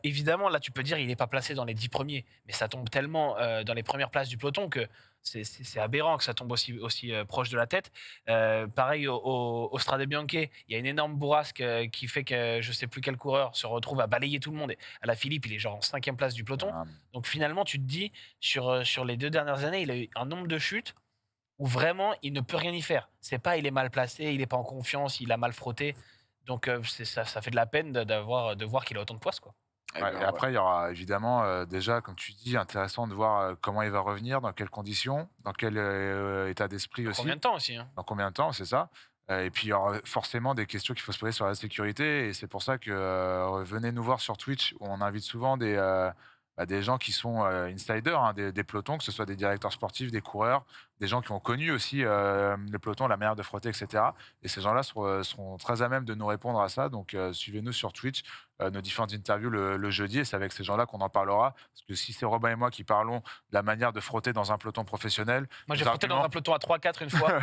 Évidemment, là, tu peux dire il n'est pas placé dans les 10 premiers, mais ça tombe tellement dans les premières places du peloton que c'est aberrant que ça tombe aussi proche de la tête. Pareil, au Strade Bianche, il y a une énorme bourrasque qui fait que je ne sais plus quel coureur se retrouve à balayer tout le monde. Et Alaphilippe, il est genre en 5e place du peloton. Ah, Donc finalement, tu te dis, sur les 2 dernières années, il a eu un nombre de chutes où vraiment il ne peut rien y faire. C'est pas il est mal placé, il n'est pas en confiance, il a mal frotté. Donc ça fait de la peine de voir qu'il a autant de poisse, quoi. Eh ouais, ben, et après, il y aura évidemment, déjà, comme tu dis, intéressant de voir comment il va revenir, dans quelles conditions, dans quel état d'esprit aussi. Combien de temps aussi, hein. Dans combien de temps, c'est ça. Et puis, il y aura forcément des questions qu'il faut se poser sur la sécurité. Et c'est pour ça que venez nous voir sur Twitch, où on invite souvent des gens qui sont insiders, hein, des pelotons, que ce soit des directeurs sportifs, des coureurs, des gens qui ont connu aussi le peloton, la manière de frotter, etc. Et ces gens-là seront très à même de nous répondre à ça. Donc, suivez-nous sur Twitch, nos différentes interviews le jeudi. Et c'est avec ces gens-là qu'on en parlera. Parce que si c'est Robin et moi qui parlons de la manière de frotter dans un peloton professionnel, Moi, j'ai nos frotté dans arguments- un peloton à 3-4 une fois.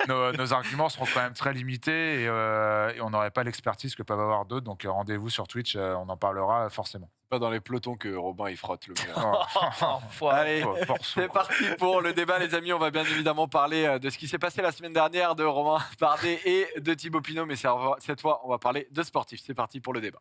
nos arguments seront quand même très limités et on n'aurait pas l'expertise que peuvent avoir d'autres. Donc rendez-vous sur Twitch, on en parlera forcément. pas dans les pelotons que Robin il frotte le meilleur. Enfoiré. Allez, Force. c'est parti pour le débat, les amis. On va bien évidemment parler de ce qui s'est passé la semaine dernière, de Romain Bardet et de Thibaut Pinot. Mais cette fois, on va parler de sportifs. C'est parti pour le débat.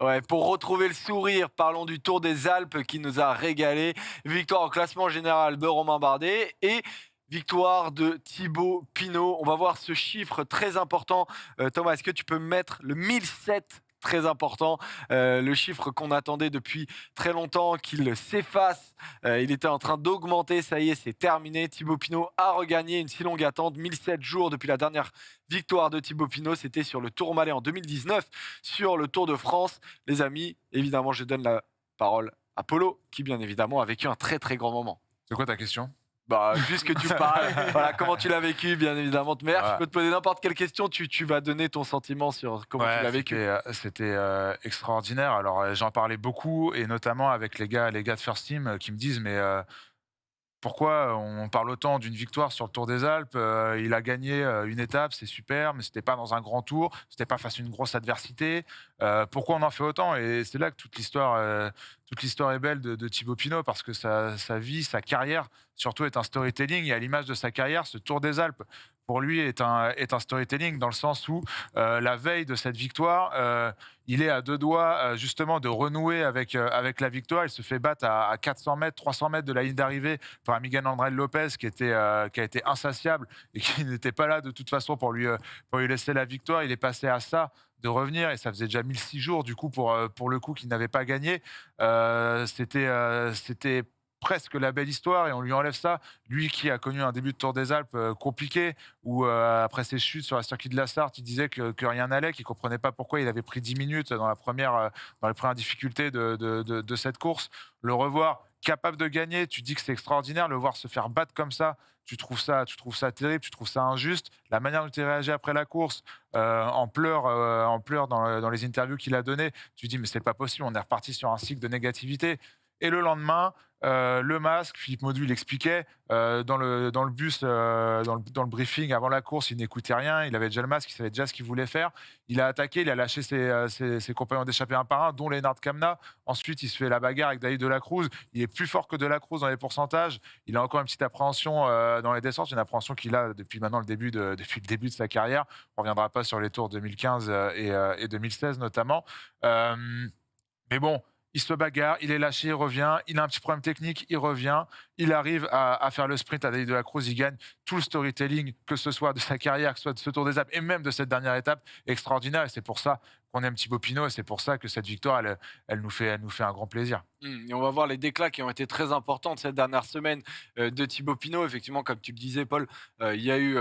Ouais, pour retrouver le sourire, parlons du Tour des Alpes qui nous a régalé. Victoire au classement général de Romain Bardet et victoire de Thibaut Pinot. On va voir ce chiffre très important. Thomas, est-ce que tu peux mettre le 1007 très important, le chiffre qu'on attendait depuis très longtemps, qu'il s'efface. Il était en train d'augmenter, ça y est, c'est terminé. Thibaut Pinot a regagné une si longue attente, 1007 jours depuis la dernière victoire de Thibaut Pinot. C'était sur le Tourmalet en 2019, sur le Tour de France. Les amis, évidemment, je donne la parole à Polo, qui bien évidemment a vécu un très très grand moment. C'est quoi ta question? Bah, juste que tu parles, voilà, comment tu l'as vécu, bien évidemment. De mer, Ouais. je peux te poser n'importe quelle question, tu vas donner ton sentiment sur comment tu l'as vécu. C'était extraordinaire. Alors, j'en parlais beaucoup, et notamment avec les gars de First Team qui me disent, mais pourquoi on parle autant d'une victoire sur le Tour des Alpes? Il a gagné une étape, c'est super, mais c'était pas dans un grand tour, c'était pas face à une grosse adversité. Pourquoi on en fait autant? Et c'est là que toute l'histoire est belle de Thibaut Pinot, parce que sa vie, sa carrière, surtout est un storytelling. Et à l'image de sa carrière, ce Tour des Alpes, pour lui, est un storytelling, dans le sens où la veille de cette victoire, il est à deux doigts justement de renouer avec la victoire. Il se fait battre à 400 mètres, 300 mètres de la ligne d'arrivée par Miguel André Lopez, qui a été insatiable et qui n'était pas là de toute façon pour lui laisser la victoire. Il est passé à ça de revenir, et ça faisait déjà 1006 jours du coup pour le coup qu'il n'avait pas gagné. C'était presque la belle histoire, et on lui enlève ça. Lui qui a connu un début de Tour des Alpes compliqué, où après ses chutes sur la circuit de la Sarthe, il disait que rien n'allait, qu'il ne comprenait pas pourquoi il avait pris 10 minutes dans les premières difficultés de cette course. Le revoir capable de gagner, tu dis que c'est extraordinaire. Le voir se faire battre comme ça, tu trouves ça terrible, tu trouves ça injuste. La manière dont il réagit après la course, en pleurs dans les interviews qu'il a données, tu dis mais c'est pas possible, on est reparti sur un cycle de négativité. Et le lendemain, le masque, Philippe Maudu l'expliquait, dans le bus, dans le briefing avant la course, il n'écoutait rien, il avait déjà le masque, il savait déjà ce qu'il voulait faire. Il a attaqué, il a lâché ses compagnons d'échappée un par un, dont Lennart Kamna. Ensuite, il se fait la bagarre avec David Delacruz. Il est plus fort que Delacruz dans les pourcentages. Il a encore une petite appréhension dans les descentes, une appréhension qu'il a depuis maintenant depuis le début de sa carrière. On ne reviendra pas sur les tours 2015 et 2016 notamment. Mais bon, il se bagarre, il est lâché, il revient, il a un petit problème technique, il revient, il arrive à faire le sprint à David de la Cruz, il gagne tout le storytelling, que ce soit de sa carrière, que ce soit de ce Tour des Alpes et même de cette dernière étape, extraordinaire. Et c'est pour ça qu'on aime Thibaut Pinot et c'est pour ça que cette victoire, elle nous fait un grand plaisir. Et on va voir les déclats qui ont été très importants cette dernière semaine de Thibaut Pinot. Effectivement, comme tu le disais, Paul, il y a eu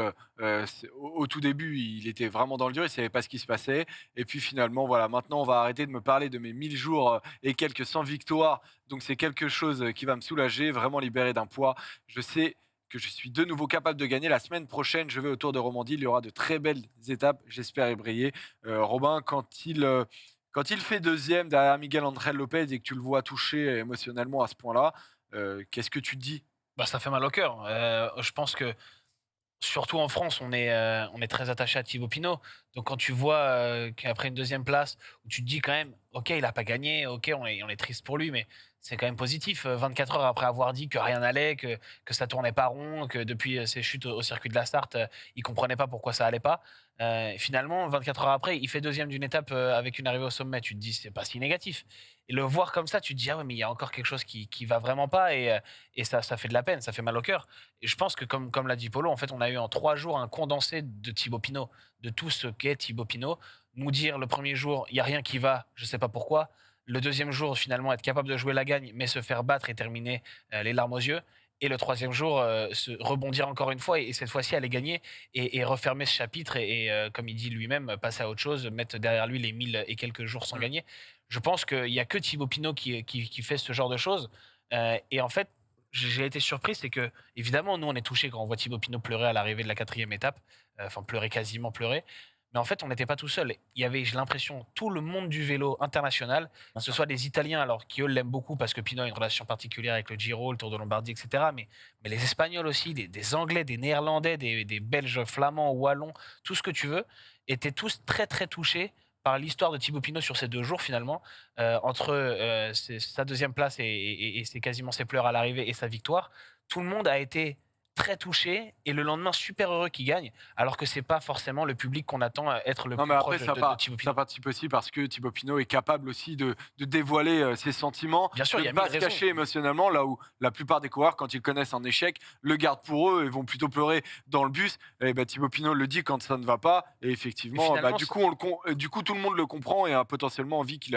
au tout début, il était vraiment dans le dur, il ne savait pas ce qui se passait. Et puis finalement, voilà, maintenant, on va arrêter de me parler de mes 1000 jours et quelques 100 victoires. Donc c'est quelque chose qui va me soulager, vraiment libérer d'un poids. Je sais que je suis de nouveau capable de gagner. La semaine prochaine, je vais au Tour de Romandie. Il y aura de très belles étapes. J'espère y briller. Robin, quand il fait deuxième derrière Miguel Angel Lopez et que tu le vois touché émotionnellement à ce point-là, qu'est-ce que tu te dis? Bah, ça fait mal au cœur. Je pense que surtout en France, on est très attaché à Thibaut Pinot. Donc quand tu vois qu'après une deuxième place, où tu te dis quand même, ok, il n'a pas gagné, ok, on est triste pour lui, mais c'est quand même positif. 24 heures après avoir dit que rien n'allait, que ça tournait pas rond, que depuis ses chutes au circuit de la Sarthe, il comprenait pas pourquoi ça allait pas. Et finalement, 24 heures après, il fait deuxième d'une étape avec une arrivée au sommet. Tu te dis, c'est pas si négatif. Et le voir comme ça, tu te dis, ah ouais, mais il y a encore quelque chose qui va vraiment pas, et ça fait de la peine, ça fait mal au cœur. Et je pense que, comme l'a dit Polo, en fait, on a eu en 3 jours un condensé de Thibaut Pinot, de tout ce qu'est Thibaut Pinot. Nous dire le premier jour, il n'y a rien qui va, je ne sais pas pourquoi. Le deuxième jour, finalement, être capable de jouer la gagne, mais se faire battre et terminer les larmes aux yeux. Et le troisième jour, se rebondir encore une fois et cette fois-ci aller gagner et refermer ce chapitre et, comme il dit lui-même, passer à autre chose, mettre derrière lui les 1000 et quelques jours sans gagner. Je pense qu'il n'y a que Thibaut Pinot qui fait ce genre de choses. Et en fait, j'ai été surpris, c'est que, évidemment, nous, on est touchés quand on voit Thibaut Pinot pleurer à l'arrivée de la quatrième étape, enfin pleurer, quasiment pleurer. Mais en fait, on n'était pas tout seul. Il y avait, j'ai l'impression, tout le monde du vélo international, que ce soit des Italiens, alors qui eux l'aiment beaucoup parce que Pinot a une relation particulière avec le Giro, le Tour de Lombardie, etc. Mais les Espagnols aussi, des Anglais, des Néerlandais, des Belges, Flamands, Wallons, tout ce que tu veux, étaient tous très très touchés par l'histoire de Thibaut Pinot sur ces 2 jours finalement, entre sa deuxième place et c'est quasiment ses pleurs à l'arrivée et sa victoire. Tout le monde a été très touché et le lendemain super heureux qu'il gagne, alors que c'est pas forcément le public qu'on attend être le Non, plus mais après, proche de Thibaut ça Pinot. participe aussi parce que Thibaut Pinot est capable aussi de dévoiler ses sentiments, Bien sûr, de il y ne a pas mille se raisons. cacher émotionnellement, là où la plupart des coureurs, quand ils connaissent un échec, le gardent pour eux et vont plutôt pleurer dans le bus. Et bah, Thibaut Pinot le dit quand ça ne va pas. Et Et effectivement, bah, finalement, du coup, tout le monde le comprend et a potentiellement envie qu'il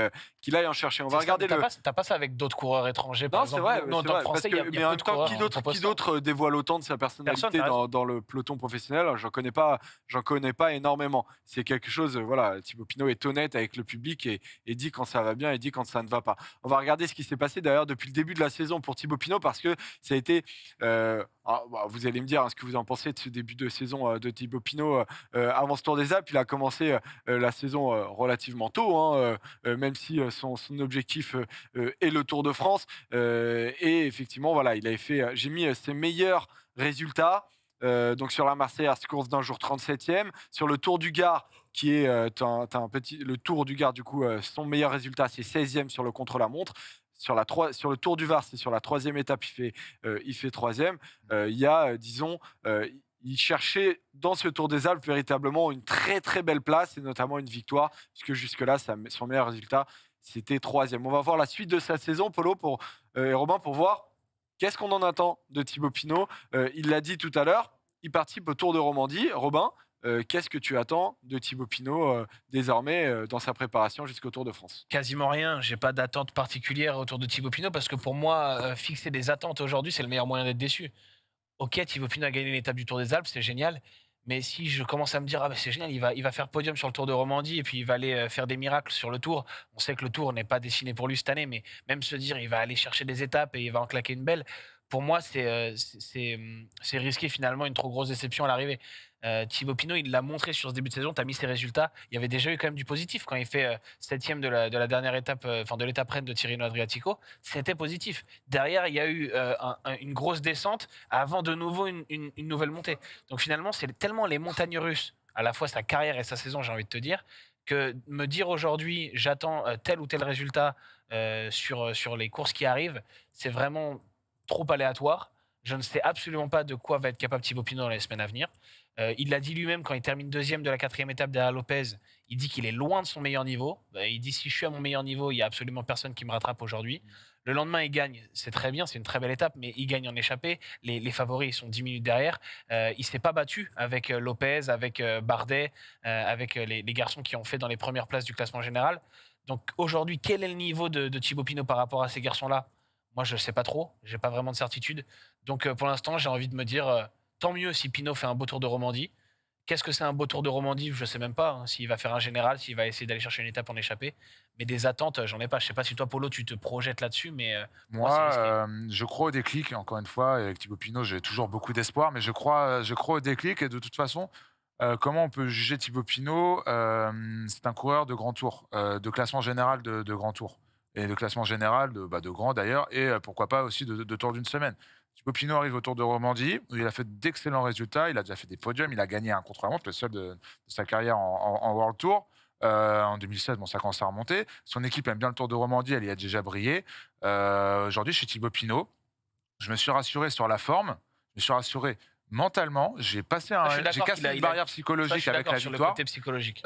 aille en chercher. On va c'est ça, mais regarder le. t'as pas ça avec d'autres coureurs étrangers, par Non, c'est exemple. vrai, Nous, en c'est tant que vrai. Parce Français, que, il y mais a en peu même de temps, coureurs qui propositeurs. d'autre dévoile autant de sa Personne, personnalité t'as raison. dans le peloton professionnel? Alors, j'en connais pas énormément. C'est quelque chose, voilà, Thibaut Pinot est honnête avec le public et dit quand ça va bien et dit quand ça ne va pas. On va regarder ce qui s'est passé d'ailleurs depuis le début de la saison pour Thibaut Pinot parce que ça a été. Vous allez me dire ce que vous en pensez de ce début de saison de Thibaut Pinot avant ce Tour des Alpes. Il a commencé la saison relativement tôt, hein, même si son objectif est le Tour de France. Et effectivement, voilà, il avait fait. J'ai mis ses meilleurs résultats. Donc sur la Marseillaise, course d'un jour 37e. Sur le Tour du Gard, qui est le Tour du Gard, du coup, son meilleur résultat, c'est 16e sur le contre-la-montre. Sur le Tour du Var, c'est sur la troisième étape, il fait troisième. Il y a, disons, il cherchait dans ce Tour des Alpes véritablement une très très belle place et notamment une victoire, puisque jusque-là, son meilleur résultat, c'était troisième. On va voir la suite de sa saison, Polo et Robin, pour voir qu'est-ce qu'on en attend de Thibaut Pinot. Il l'a dit tout à l'heure, il participe au Tour de Romandie. Robin, qu'est-ce que tu attends de Thibaut Pinot désormais dans sa préparation jusqu'au Tour de France? Quasiment rien. J'ai pas d'attente particulière autour de Thibaut Pinot parce que pour moi, fixer des attentes aujourd'hui, c'est le meilleur moyen d'être déçu. Ok, Thibaut Pinot a gagné l'étape du Tour des Alpes, c'est génial. Mais si je commence à me dire, ah ben c'est génial, il va faire podium sur le Tour de Romandie et puis il va aller faire des miracles sur le Tour. On sait que le Tour n'est pas dessiné pour lui cette année, mais même se dire, il va aller chercher des étapes et il va en claquer une belle. Pour moi, c'est risqué finalement une trop grosse déception à l'arrivée. Thibaut Pinot, il l'a montré sur ce début de saison, tu as mis ses résultats. Il y avait déjà eu quand même du positif quand il fait septième de la dernière étape, enfin de l'étape reine de Tirreno Adriatico. C'était positif. Derrière, il y a eu une grosse descente avant de nouveau une nouvelle montée. Donc finalement, c'est tellement les montagnes russes, à la fois sa carrière et sa saison, j'ai envie de te dire, que me dire aujourd'hui, j'attends tel ou tel résultat sur les courses qui arrivent, c'est vraiment trop aléatoire. Je ne sais absolument pas de quoi va être capable Thibaut Pinot dans les semaines à venir. Il l'a dit lui-même quand il termine deuxième de la 4e étape derrière Lopez. Il dit qu'il est loin de son meilleur niveau. Il dit si je suis à mon meilleur niveau, il n'y a absolument personne qui me rattrape aujourd'hui. Le lendemain, il gagne. C'est très bien, c'est une très belle étape, mais il gagne en échappée. Les favoris, ils sont 10 minutes derrière. Il ne s'est pas battu avec Lopez, avec Bardet, avec les garçons qui ont fait dans les premières places du classement général. Donc aujourd'hui, quel est le niveau de Thibaut Pinot par rapport à ces garçons-là? Moi, je ne sais pas trop. Je n'ai pas vraiment de certitude. Donc pour l'instant, j'ai envie de me dire tant mieux si Pinot fait un beau tour de Romandie. Qu'est-ce que c'est un beau tour de Romandie? Je ne sais même pas. Hein, s'il va faire un général, s'il va essayer d'aller chercher une étape en échappée. Mais des attentes, j'en ai pas. Je ne sais pas si toi, Polo, tu te projettes là-dessus, mais moi, c'est Moi, risqué. je crois au déclic, encore une fois, et avec Thibaut Pinot, j'ai toujours beaucoup d'espoir, mais je crois au déclic, et de toute façon, comment on peut juger Thibaut Pinot? C'est un coureur de grand tour, de classement général de grand tour, et de classement général de grand d'ailleurs, et pourquoi pas aussi de tour d'une semaine. Thibaut Pinot arrive au Tour de Romandie, où il a fait d'excellents résultats, il a déjà fait des podiums, il a gagné un contre-la-montre, le seul de sa carrière en World Tour. En 2016, bon, ça commence à remonter. Son équipe aime bien le Tour de Romandie, elle y a déjà brillé. Aujourd'hui, chez Thibaut Pinot, je me suis rassuré sur la forme, je me suis rassuré mentalement. J'ai Je suis j'ai d'accord cassé qu'il a- une il a- barrière Ça, je psychologique suis avec d'accord la sur le victoire. côté psychologique.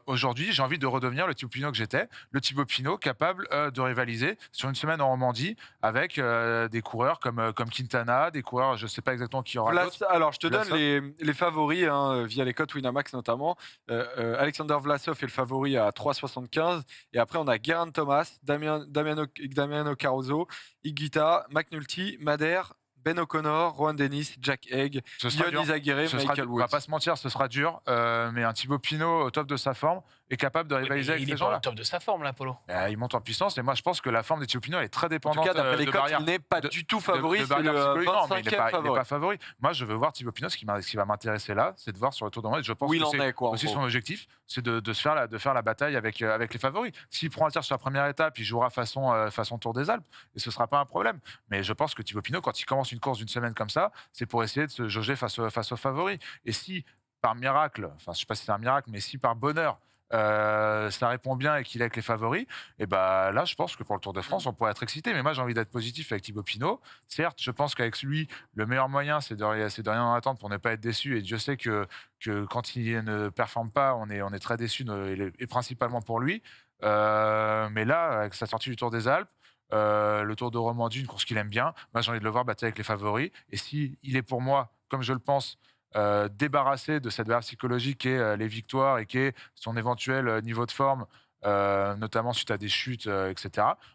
Aujourd'hui, j'ai envie de redevenir le Thibaut Pinot que j'étais, le Thibaut Pinot capable de rivaliser sur une semaine en Romandie avec des coureurs comme Quintana, des coureurs, je ne sais pas exactement qui y aura d'autres. Alors, je te donne Vlasov. les favoris hein, via les cotes Winamax notamment. Alexander Vlasov est le favori à 3,75. Et après, on a Geraint Thomas, Damiano Caruso, Higuita, McNulty, Madère, Ben O'Connor, Rohan Dennis, Jack Egg, Ce sera dur. Ion Izagirre, Ce sera Michael dur. On va Woods. pas se mentir, ce sera dur, mais un Thibaut Pinot au top de sa forme est capable de Oui, mais rivaliser avec il ces est pas au gens-là. top de sa forme, là, Polo. Il monte en puissance, et moi je pense que la forme de Thibaut Pinot elle est très En dépendante tout cas, d'après les de cotes, barrières. il n'est pas de- du tout favori. de C'est barrières le psychologiques. Non, mais 25e il n'est favori. pas favori. Moi, je veux voir Thibaut Pinot. Ce qui va m'intéresser là, c'est de voir sur le Tour de Romandie. Je pense Où il que en c'est est, quoi. en aussi gros. son objectif, c'est de faire la bataille avec les favoris. S'il prend un tir sur la première étape, il jouera façon Tour des Alpes, et ce sera pas un problème. Mais je pense que Thibaut Pinot, quand il commence une course d'une semaine comme ça, c'est pour essayer de se jauger face aux favoris. Et si, par miracle, enfin, je sais pas si c'est un miracle, mais si par bonheur, ça répond bien et qu'il est avec les favoris, et ben là, je pense que pour le Tour de France, on pourrait être excité. Mais moi, j'ai envie d'être positif avec Thibaut Pinot. Certes, je pense qu'avec lui, le meilleur moyen, c'est de rien en attendre pour ne pas être déçu. Et Dieu sait que quand il ne performe pas, on est très déçu, et principalement pour lui. Mais là, avec sa sortie du Tour des Alpes, le Tour de Romandie, une course qu'il aime bien, moi, j'ai envie de le voir battre avec les favoris. Et si il est pour moi, comme je le pense, débarrassé de cette barrière psychologique qui est les victoires et qui est son éventuel niveau de forme, notamment suite à des chutes, etc.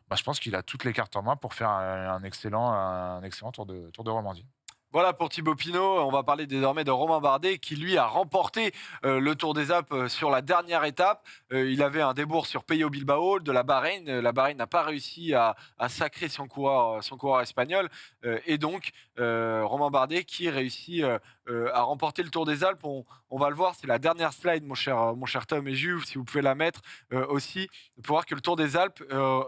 Bah, je pense qu'il a toutes les cartes en main pour faire un excellent Tour de Romandie. Voilà pour Thibaut Pinot. On va parler désormais de Romain Bardet qui, lui, a remporté le Tour des Alpes sur la dernière étape. Il avait un débours sur Peyo Bilbao de la Bahreïn. La Bahreïn n'a pas réussi à sacrer son coureur espagnol. Et donc, Romain Bardet qui réussit à remporter le Tour des Alpes. On va le voir, c'est la dernière slide, mon cher Tom et Jules, si vous pouvez la mettre aussi, pour voir que le Tour des Alpes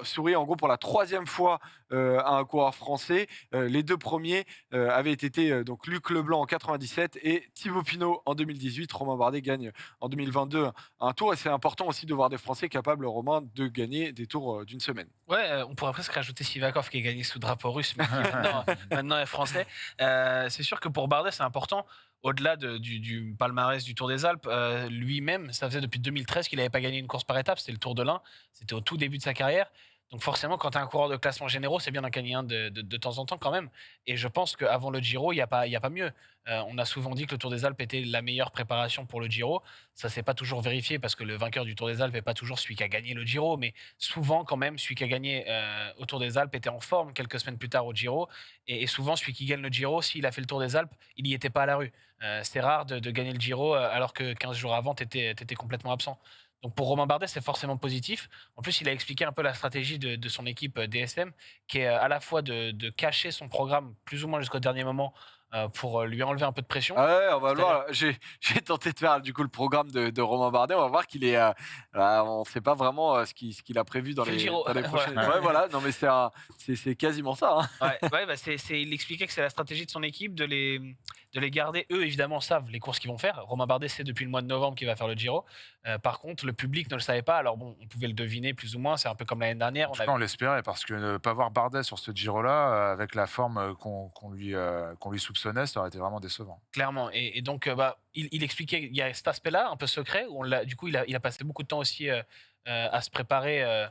sourit en gros pour la 3e fois à un coureur français. Les 2 premiers avaient été donc Luc Leblanc en 97 et Thibaut Pinot en 2018. Romain Bardet gagne en 2022 un tour, et c'est important aussi de voir des Français capables, Romain, de gagner des tours d'une semaine. Ouais, on pourrait presque rajouter Sivakov qui a gagné sous drapeau russe, mais qui maintenant est français. C'est sûr que pour Bardet, c'est important. Au-delà du palmarès du Tour des Alpes, lui-même, ça faisait depuis 2013 qu'il n'avait pas gagné une course par étape. C'était le Tour de l'Ain. C'était au tout début de sa carrière. Donc forcément, quand tu as un coureur de classement généraux, c'est bien d'en gagner un de temps en temps quand même. Et je pense qu'avant le Giro, il n'y a pas mieux. On a souvent dit que le Tour des Alpes était la meilleure préparation pour le Giro. Ça ne s'est pas toujours vérifié parce que le vainqueur du Tour des Alpes n'est pas toujours celui qui a gagné le Giro. Mais souvent, quand même, celui qui a gagné au Tour des Alpes était en forme quelques semaines plus tard au Giro. Et souvent, celui qui gagne le Giro, s'il a fait le Tour des Alpes, il n'y était pas à la rue. C'est rare de gagner le Giro alors que 15 jours avant, tu étais complètement absent. Donc pour Romain Bardet, c'est forcément positif. En plus, il a expliqué un peu la stratégie de son équipe DSM, qui est à la fois de cacher son programme plus ou moins jusqu'au dernier moment pour lui enlever un peu de pression. Ah ouais, on va le voir. J'ai tenté de faire du coup le programme de Romain Bardet. On va voir qu'il est. On ne sait pas vraiment ce qu'il a prévu dans C'est le les, Giro. dans les prochaines. Ouais. Ouais, voilà. Non, mais c'est quasiment ça. Hein. Il expliquait que c'est la stratégie de son équipe de les garder. Eux, évidemment, savent les courses qu'ils vont faire. Romain Bardet sait depuis le mois de novembre qu'il va faire le Giro. Par contre, le public ne le savait pas. Alors bon, on pouvait le deviner plus ou moins. C'est un peu comme l'année dernière. En tout cas, on l'espérait parce que ne pas voir Bardet sur ce Giro-là, avec la forme qu'on lui soupçonnait, ça aurait été vraiment décevant. Clairement. Et donc, il expliquait, il y a cet aspect-là, un peu secret, où du coup, il a passé beaucoup de temps aussi à se préparer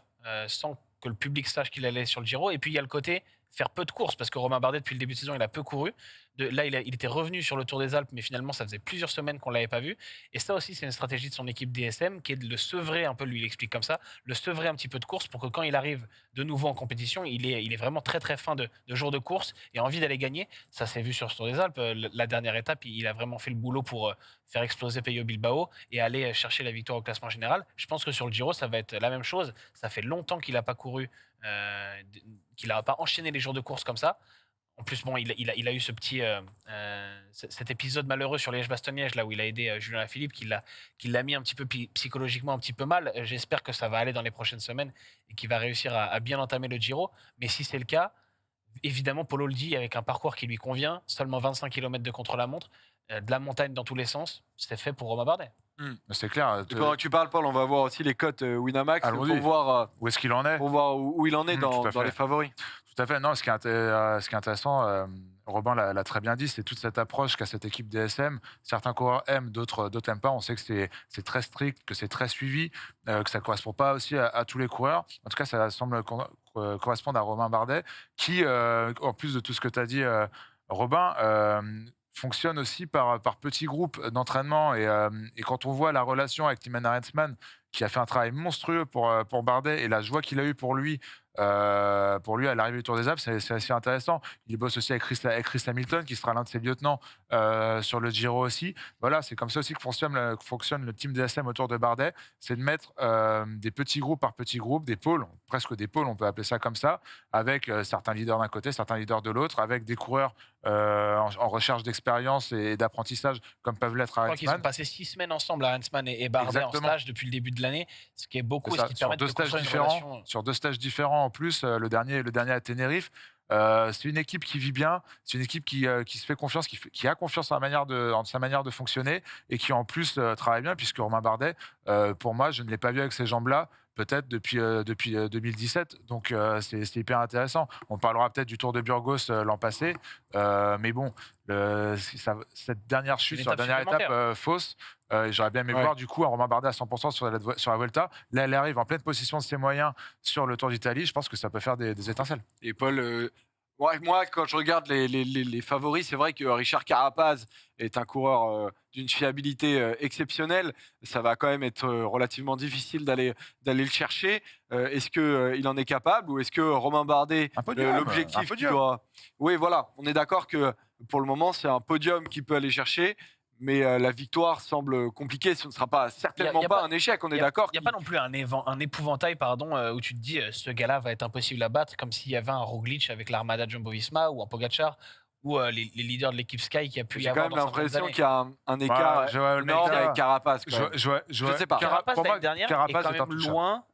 sans que le public sache qu'il allait sur le Giro. Et puis, il y a le côté faire peu de courses, parce que Romain Bardet, depuis le début de saison, il a peu couru. Là, il était revenu sur le Tour des Alpes, mais finalement, ça faisait plusieurs semaines qu'on ne l'avait pas vu. Et ça aussi, c'est une stratégie de son équipe DSM, qui est de le sevrer un peu, lui, il explique comme ça, le sevrer un petit peu de course pour que quand il arrive de nouveau en compétition, il est vraiment très, très fin de jours de course et envie d'aller gagner. Ça s'est vu sur ce Tour des Alpes. La dernière étape, il a vraiment fait le boulot pour faire exploser Peyo Bilbao et aller chercher la victoire au classement général. Je pense que sur le Giro, ça va être la même chose. Ça fait longtemps qu'il n'a pas couru, qu'il n'a pas enchaîné les jours de course comme ça. En plus, bon, il a eu cet épisode malheureux sur Liège-Bastogne-Liège, là où il a aidé Julien Lafilippe, qui l'a mis un petit peu psychologiquement un petit peu mal. J'espère que ça va aller dans les prochaines semaines et qu'il va réussir à bien entamer le Giro. Mais si c'est le cas, évidemment, Polo le dit, avec un parcours qui lui convient, seulement 25 km de contre-la-montre, de la montagne dans tous les sens, c'est fait pour Romain Bardet. C'est clair. Quand tu parles, Paul, on va voir aussi les cotes Winamax pour voir où est-ce qu'il en est. Pour voir où il en est dans les favoris. Tout à fait. Non, ce qui est intéressant, Robin l'a très bien dit, c'est toute cette approche qu'a cette équipe DSM. Certains coureurs aiment, d'autres n'aiment pas. On sait que c'est très strict, que c'est très suivi, que ça ne correspond pas aussi à tous les coureurs. En tout cas, ça semble correspondre à Romain Bardet, qui, en plus de tout ce que tu as dit, Robin, fonctionne aussi par petits groupes d'entraînement. Et quand on voit la relation avec Tim Arensman, qui a fait un travail monstrueux pour Bardet, et la joie qu'il a eue pour lui à l'arrivée du Tour des Alpes, c'est assez intéressant. Il bosse aussi avec Chris Hamilton, qui sera l'un de ses lieutenants sur le Giro aussi. Voilà, c'est comme ça aussi que fonctionne le team DSM autour de Bardet. C'est de mettre des petits groupes par petits groupes, des pôles, presque des pôles, on peut appeler ça comme ça, avec certains leaders d'un côté, certains leaders de l'autre, avec des coureurs en recherche d'expérience et d'apprentissage, comme peuvent l'être Arensman. Je crois qu'ils ont passé 6 semaines ensemble, Arensman et Bardet. Exactement. En stage depuis le début de l'année, ce qui est beaucoup, ce qui permet de construire une relation. Sur 2 stages différents en plus, le dernier à Tenerife. C'est une équipe qui vit bien, c'est une équipe qui se fait confiance, qui a confiance en sa manière de fonctionner et qui en plus travaille bien, puisque Romain Bardet, pour moi, je ne l'ai pas vu avec ces jambes-là, peut-être depuis 2017. Donc c'est hyper intéressant. On parlera peut-être du Tour de Burgos l'an passé, mais bon, cette dernière chute sur la dernière étape fausse, j'aurais bien aimé voir du coup un Romain Bardet à 100% sur la Vuelta. Là, elle arrive en pleine possession de ses moyens sur le Tour d'Italie. Je pense que ça peut faire des étincelles. Et Paul, moi, quand je regarde les favoris, c'est vrai que Richard Carapaz est un coureur d'une fiabilité exceptionnelle. Ça va quand même être relativement difficile d'aller le chercher. Est-ce qu'il en est capable, ou est-ce que Romain Bardet, l'objectif qu'il doit... Oui, voilà, on est d'accord que pour le moment, c'est un podium qu'il peut aller chercher. Mais la victoire semble compliquée. Ce ne sera certainement pas un échec, on est d'accord. Il n'y a pas non plus un épouvantail où tu te dis ce gars-là va être impossible à battre, comme s'il y avait un Roglic avec l'Armada Jumbo-Visma ou un Pogacar ou les leaders de l'équipe Sky qui a pu y avoir. J'ai quand même l'impression qu'il y a un écart énorme avec Carapaz. Je sais pas. Carapaz l'année dernière est quand même loin.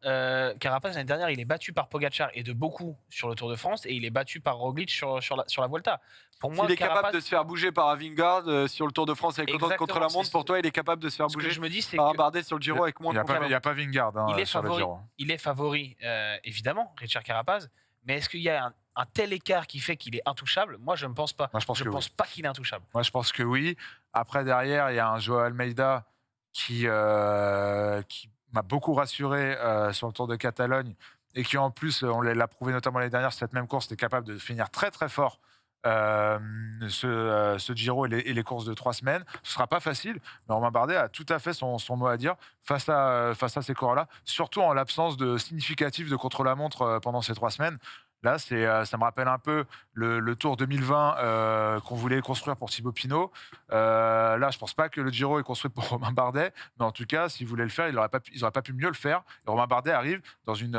Carapaz l'année dernière, il est battu par Pogacar et de beaucoup sur le Tour de France, et il est battu par Roglic sur la Volta. S'il est capable de se faire bouger par Vingegaard sur le Tour de France avec l'autre contre la montre, pour toi, il est capable de se faire bouger par Bardet sur le Giro avec moins de confiance. Il n'y a pas Vingegaard sur le Giro. Il est favori, évidemment, Richard Carapaz. Mais est-ce qu'il y a un tel écart qui fait qu'il est intouchable? Moi, je ne pense pas. Je ne pense pas qu'il est intouchable. Moi, je pense que oui. Après, derrière, il y a un Joao Almeida qui m'a beaucoup rassuré sur le Tour de Catalogne, et qui, en plus, on l'a prouvé notamment l'année dernière, cette même course, était capable de finir très, très fort ce Giro et les courses de 3 semaines. Ce ne sera pas facile, mais Romain Bardet a tout à fait son mot à dire face à ces coureurs-là, surtout en l'absence de significatif de contre-la-montre pendant ces 3 semaines. Là, ça me rappelle un peu le Tour 2020 qu'on voulait construire pour Thibaut Pinot. Là, je ne pense pas que le Giro est construit pour Romain Bardet, mais en tout cas, s'ils voulaient le faire, ils n'auraient pas pu mieux le faire. Et Romain Bardet arrive dans une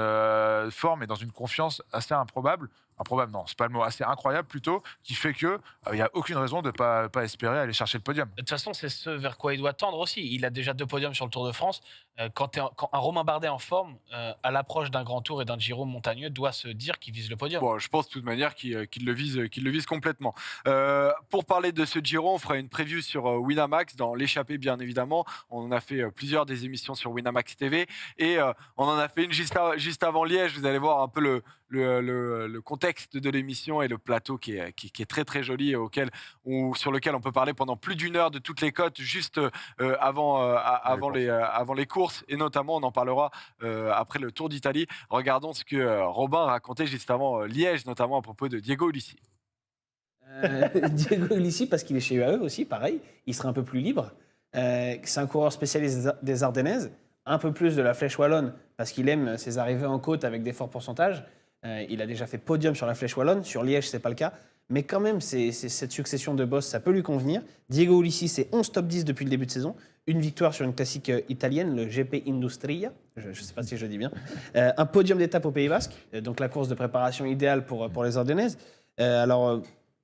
forme et dans une confiance assez improbable. Improbable, non, c'est pas le mot, assez incroyable plutôt, qui fait qu'il n'y a aucune raison de ne pas espérer aller chercher le podium. De toute façon, c'est ce vers quoi il doit tendre aussi. Il a déjà 2 podiums sur le Tour de France. quand un Romain Bardet en forme, à l'approche d'un grand tour et d'un Giro montagneux, doit se dire qu'il vise le podium. Bon, je pense de toute manière qu'il le vise complètement. Pour parler de ce Giro, on fera une preview sur Winamax dans l'échappée, bien évidemment. On en a fait plusieurs des émissions sur Winamax TV et on en a fait une juste avant Liège. Vous allez voir un peu le contexte de l'émission et le plateau qui est très très joli sur lequel on peut parler pendant plus d'une heure de toutes les cotes juste avant les courses, et notamment on en parlera après le Tour d'Italie. Regardons ce que Robin racontait juste avant Liège, notamment à propos de Diego Ulissi. Diego Ulissi, parce qu'il est chez UAE aussi, pareil, il serait un peu plus libre. C'est un coureur spécialiste des Ardennaises, un peu plus de la Flèche Wallonne, parce qu'il aime ses arrivées en côte avec des forts pourcentages. Il a déjà fait podium sur la Flèche Wallonne, sur Liège, c'est pas le cas. Mais quand même, c'est cette succession de boss, ça peut lui convenir. Diego Ulissi, c'est 11 top 10 depuis le début de saison. Une victoire sur une classique italienne, le GP Industria. Je ne sais pas si je le dis bien. Un podium d'étape au Pays Basque, donc la course de préparation idéale pour les Ardennaises.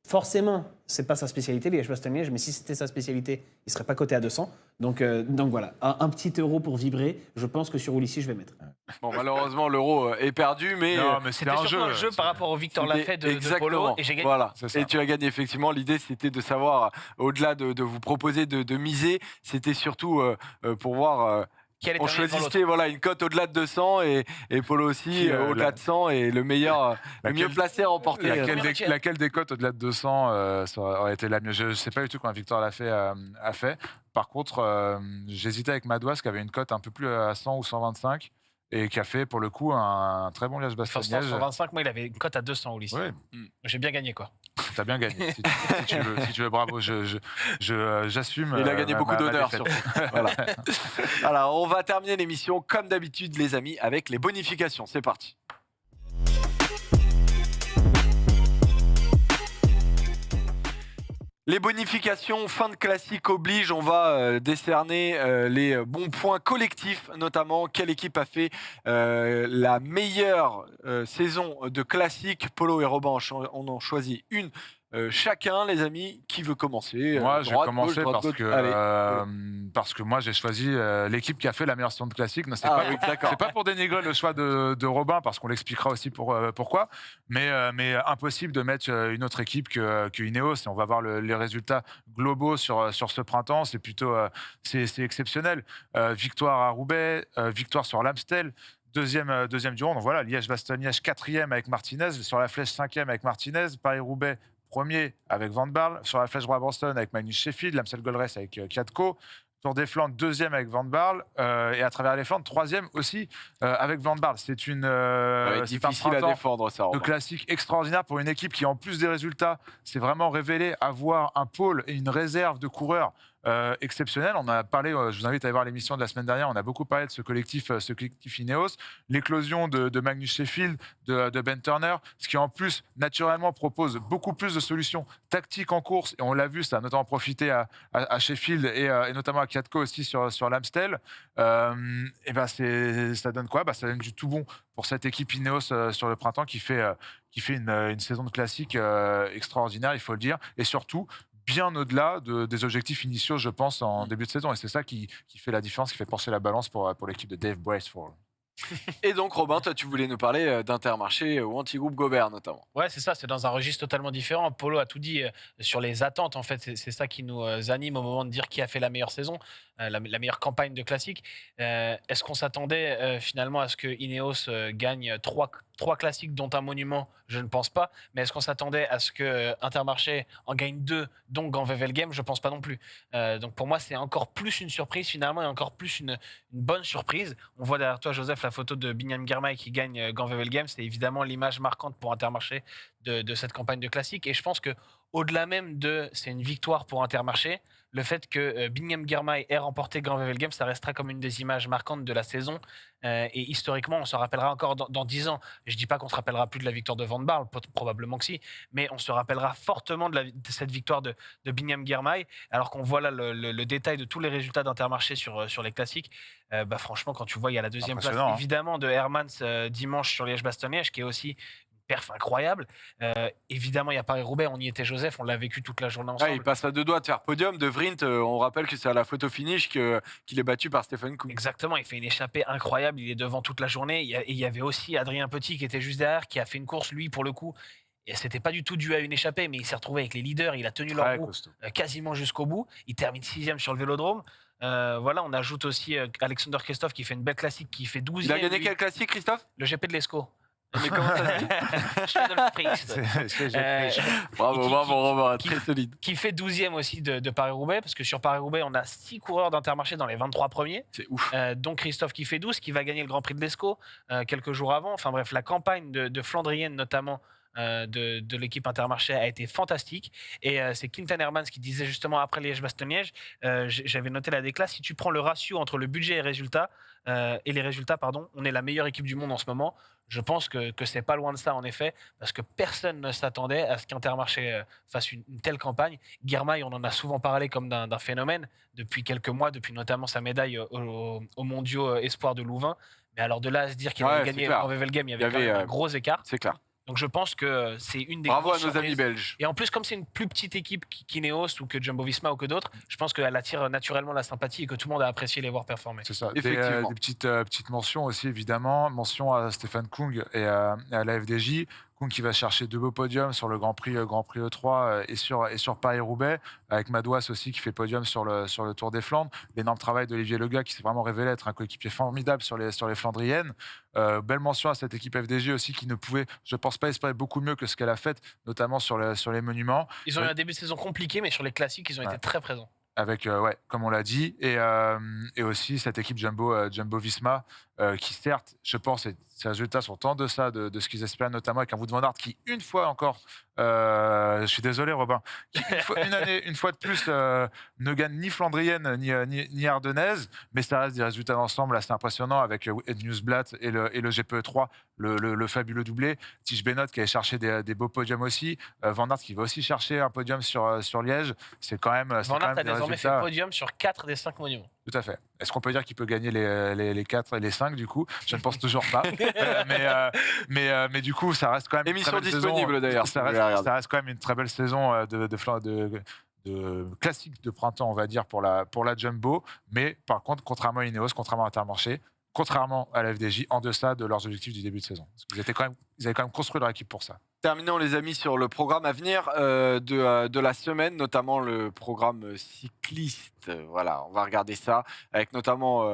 Forcément, ce n'est pas sa spécialité, Liège-Bastogne-Liège, mais si c'était sa spécialité, il ne serait pas coté à 200. Donc voilà, un petit euro pour vibrer. Je pense que sur Ulissi, je vais mettre. Bon, malheureusement, l'euro est perdu, mais Non, mais C'était surtout un jeu par rapport au Victor Lafay de Polo, et j'ai gagné. Voilà. C'est ça. Et tu as gagné, effectivement. L'idée, c'était de savoir, au-delà de vous proposer de miser, c'était surtout pour voir... Quel est on un meilleur choisissait une cote au-delà de 200 et Polo aussi au-delà de 100, et le meilleur, le mieux placé à remporter. Laquelle des cotes au-delà de 200 ça aurait été la mieux? Je ne sais pas du tout quand Victor Lafay a fait. Par contre, j'hésitais avec Madouas qui avait une cote un peu plus à 100 ou 125 et qui a fait pour le coup un très bon Liège-Bastogne-Liège. 125, moi il avait une cote à 200 Ulissi. Ouais. J'ai bien gagné quoi. T'as bien gagné. Si tu veux, bravo. J'assume. Il a gagné beaucoup d'honneur, défaite. surtout. Voilà. Alors, on va terminer l'émission, comme d'habitude, les amis, avec les bonifications. C'est parti. Les bonifications, fin de classique oblige, on va décerner les bons points collectifs, notamment quelle équipe a fait la meilleure saison de classique. Polo et Robin on en choisit une chacun, les amis. Qui veut commencer? Moi, je vais commencer Allez. parce que moi, j'ai choisi l'équipe qui a fait la meilleure saison de classique. Non, Oui, d'accord. c'est pas pour dénigrer le choix de Robin, parce qu'on l'expliquera aussi pourquoi. Mais impossible de mettre une autre équipe que Ineos. Et on va voir les résultats globaux sur ce printemps. C'est plutôt c'est exceptionnel. Victoire à Roubaix, victoire sur l'Amstel. Deuxième du Rhône. Donc voilà, Liège-Bastogne-Liège, 4e avec Martinez. Sur la Flèche, 5e avec Martinez. Paris-Roubaix, premier avec Van Barle, sur la Flèche Brabantson avec Magnus Sheffield, l'Amstel Gold Race avec Kiatko, Tour des Flandres, 2e avec Van Barle, et à travers les Flandres, 3e aussi avec Van Barle. C'est c'est un difficile à printemps défendre, ça. de Robin. classique extraordinaire pour une équipe qui, en plus des résultats, s'est vraiment révélée avoir un pôle et une réserve de coureurs exceptionnel. On a parlé, je vous invite à aller voir l'émission de la semaine dernière, on a beaucoup parlé de ce collectif Ineos, l'éclosion de Magnus Sheffield, de Ben Turner, ce qui en plus naturellement propose beaucoup plus de solutions tactiques en course, et on l'a vu, ça a notamment profité à Sheffield et notamment à Kiatko aussi sur l'Amstel. Et ben ça donne quoi? Ça donne du tout bon pour cette équipe Ineos sur le printemps qui fait une saison de classique extraordinaire, il faut le dire, et surtout bien au-delà des objectifs initiaux, je pense, en début de saison. Et c'est ça qui fait la différence, qui fait pencher la balance pour l'équipe de Dave Braceford. Et donc, Robin, toi, tu voulais nous parler d'Intermarché ou anti-groupe Gobert, notamment. Ouais, c'est ça, c'est dans un registre totalement différent. Polo a tout dit sur les attentes, en fait. C'est ça qui nous anime au moment de dire qui a fait la meilleure saison, la meilleure campagne de classique. Est-ce qu'on s'attendait finalement à ce que Ineos gagne trois classiques, dont un monument? Je ne pense pas. Mais est-ce qu'on s'attendait à ce que Intermarché en gagne 2, dont Gand-Wevelgem? Je ne pense pas non plus. Donc pour moi, c'est encore plus une surprise finalement, et encore plus une bonne surprise. On voit derrière toi, Joseph, la photo de Binyam Girmay qui gagne Gand-Wevelgem. C'est évidemment l'image marquante pour Intermarché de cette campagne de classique. Et je pense que au-delà même c'est une victoire pour Intermarché, le fait que Binyam Girmay ait remporté Gand-Wevelgem, ça restera comme une des images marquantes de la saison. Et historiquement, on se rappellera encore dans 10 ans. Je ne dis pas qu'on se rappellera plus de la victoire de Van Barle, probablement que si, mais on se rappellera fortement de cette victoire de Binyam Girmay, alors qu'on voit là le détail de tous les résultats d'Intermarché sur les classiques. Franchement, quand tu vois, il y a la deuxième place, évidemment, de Hermans dimanche sur Liège-Bastogne-Liège, qui est aussi perf incroyable. Évidemment, il y a Paris-Roubaix, on y était Joseph, on l'a vécu toute la journée ensemble. Il passe à 2 doigts de faire podium. De Vrint, on rappelle que c'est à la photo finish qu'il est battu par Stephen Koen. Exactement, il fait une échappée incroyable, il est devant toute la journée. Et il y avait aussi Adrien Petit qui était juste derrière, qui a fait une course, lui, pour le coup. Et c'était pas du tout dû à une échappée, mais il s'est retrouvé avec les leaders, il a tenu leur Très roue costaud. quasiment jusqu'au bout. Il termine 6e sur le vélodrome. Voilà, on ajoute aussi Alexander Christophe qui fait une belle classique, qui fait 12e. Il a gagné lui. quel classique, Christophe? Le GP de l'Escaut. Mais comment ça se dit? Schnedelfriest. Bravo, qui- Robin, qui- très solide. Qui fait 12e aussi de Paris-Roubaix, parce que sur Paris-Roubaix, on a 6 coureurs d'Intermarché dans les 23 premiers. C'est ouf. Donc Christophe qui fait 12, qui va gagner le Grand Prix de l'Escaut quelques jours avant. Enfin bref, la campagne de Flandrienne notamment de l'équipe Intermarché a été fantastique. Et c'est Quinten Hermans qui disait justement après Liège-Bastogne-Liège, j'avais noté la déclasse, si tu prends le ratio entre le budget et les résultats, on est la meilleure équipe du monde en ce moment. Je pense que c'est pas loin de ça en effet, parce que personne ne s'attendait à ce qu'Intermarché fasse une telle campagne. Guirmail, on en a souvent parlé comme d'un phénomène depuis quelques mois, depuis notamment sa médaille aux mondiaux espoir de Louvain. Mais alors de là à se dire qu'il Ouais, avait c'est gagné clair. en Wevelgem, il y avait Il y quand même avait, un gros écart. C'est clair. Donc je pense que c'est une des Bravo à grosses nos amis surprises. belges. Et en plus, comme c'est une plus petite équipe qu'Ineos ou que Jumbo-Visma ou que d'autres, je pense qu'elle attire naturellement la sympathie et que tout le monde a apprécié les voir performer. C'est ça. Effectivement. Des petites mentions aussi, évidemment. Mention à Stéphane Kung et à la FDJ. Kung qui va chercher 2 beaux podiums sur le Grand Prix E3 et sur Paris-Roubaix, avec Madouas aussi qui fait podium sur le Tour des Flandres. L'énorme travail d'Olivier Lega qui s'est vraiment révélé être un coéquipier formidable sur les Flandriennes. Belle mention à cette équipe FDJ aussi qui ne pouvait, je pense pas, espérer beaucoup mieux que ce qu'elle a fait, notamment sur les monuments. Ils ont eu un début de saison compliqué, mais sur les classiques, ils ont été très présents. Avec, comme on l'a dit, et aussi cette équipe Jumbo-Visma, qui certes, je pense, ses résultats sont en deçà de ce qu'ils espéraient, notamment avec un Wout van Aert qui, une fois encore, je suis désolé Robin, qui, une fois de plus, ne gagne ni flandrienne ni ardennaise, mais ça reste des résultats d'ensemble assez impressionnants avec Ed Newsblatt et le GPE3, le fabuleux doublé. Tige Benoît qui allait chercher des beaux podiums aussi, Van Aert qui va aussi chercher un podium sur Liège, c'est quand même Van Aert a des désormais fait résultats. podium sur 4 des 5 monuments. Tout à fait. Est-ce qu'on peut dire qu'il peut gagner les 4 et les 5 du coup? Je ne pense toujours pas. Mais du coup, ça reste quand même Émission une très belle disponible, saison. d'ailleurs, si Ça vous voulez la reste, regarder. ça reste quand même une très belle saison de classique de printemps, on va dire, pour la Jumbo. Mais par contre, contrairement à Ineos, contrairement à Intermarché, contrairement à la FDJ, en deçà de leurs objectifs du début de saison. Parce qu'ils avaient quand même construit leur équipe pour ça. Terminons les amis sur le programme à venir de la semaine, notamment le programme cycliste. Voilà, on va regarder ça avec notamment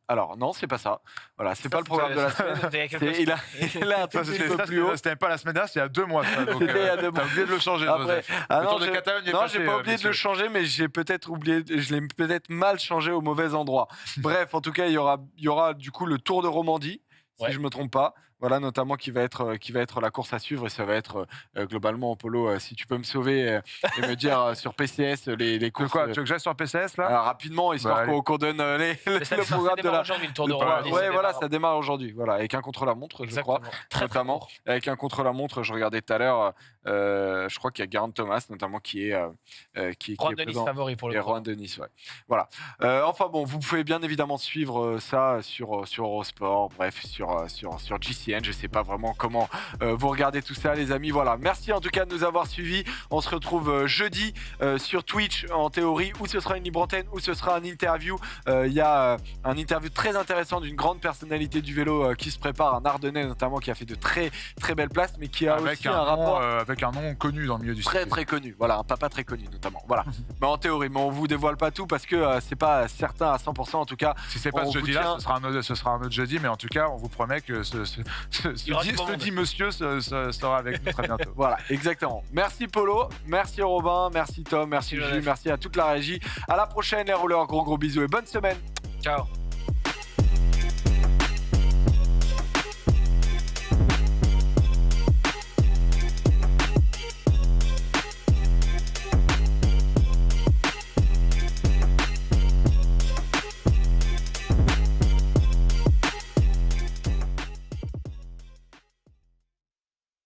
alors non, c'est pas ça. Voilà, c'est pas le programme de la semaine. Il a un Ça, petit peu plus haut. C'était pas la semaine dernière, c'était il y a 2 mois. Ça, donc, C'était il y a 2 mois. t'as oublié de le changer. Après, Joseph. ah Le non, Tour de Catalogne est non, passé, j'ai pas oublié de messieurs. le changer, mais j'ai peut-être oublié, je l'ai peut-être mal changé au mauvais endroit. Bref, en tout cas, il y aura du coup le Tour de Romandie, si je me trompe pas. Voilà, notamment qui va être la course à suivre et ça va être globalement en polo. Si tu peux me sauver et me dire sur PCS les courses. Tu veux que j'aille sur PCS là? Rapidement, histoire Bah, qu'on donne le programme de la. aujourd'hui, le Tour de Ouais, Romandie. Ouais, ça voilà, démarre. ça démarre aujourd'hui. Voilà, avec un contre-la-montre, je crois. Exactement. Très Notamment court. avec un contre-la-montre, je regardais tout à l'heure. Je crois qu'il y a Geraint Thomas, notamment qui est Juan Denis présent. favori pour Et le coup. Rohan Denis, ouais. Voilà. Enfin bon, vous pouvez bien évidemment suivre ça sur Eurosport, bref, sur GCN. Je sais pas vraiment comment vous regardez tout ça, les amis. Voilà. Merci en tout cas de nous avoir suivis. On se retrouve jeudi sur Twitch en théorie, où ce sera une libre antenne, où ce sera un interview. Il y a un interview très intéressant d'une grande personnalité du vélo qui se prépare, un Ardennais notamment qui a fait de très très belles places, mais qui a avec aussi un rapport. avec un nom connu dans le milieu du Très cyclisme. très connu, voilà, un papa très connu notamment. Voilà, mais en théorie, mais on vous dévoile pas tout parce que c'est pas certain à 100% en tout cas. Si c'est pas on ce vous jeudi-là, tient- ce sera un autre jeudi, mais en tout cas, on vous promet que ce y aura du dit, beau ce monde. dit monsieur sera avec nous très bientôt. Voilà, exactement. Merci Polo, merci Robin, merci Tom, merci Merci, Jules, Joseph. merci à toute la régie. À la prochaine les rouleurs, gros bisous et bonne semaine. Ciao.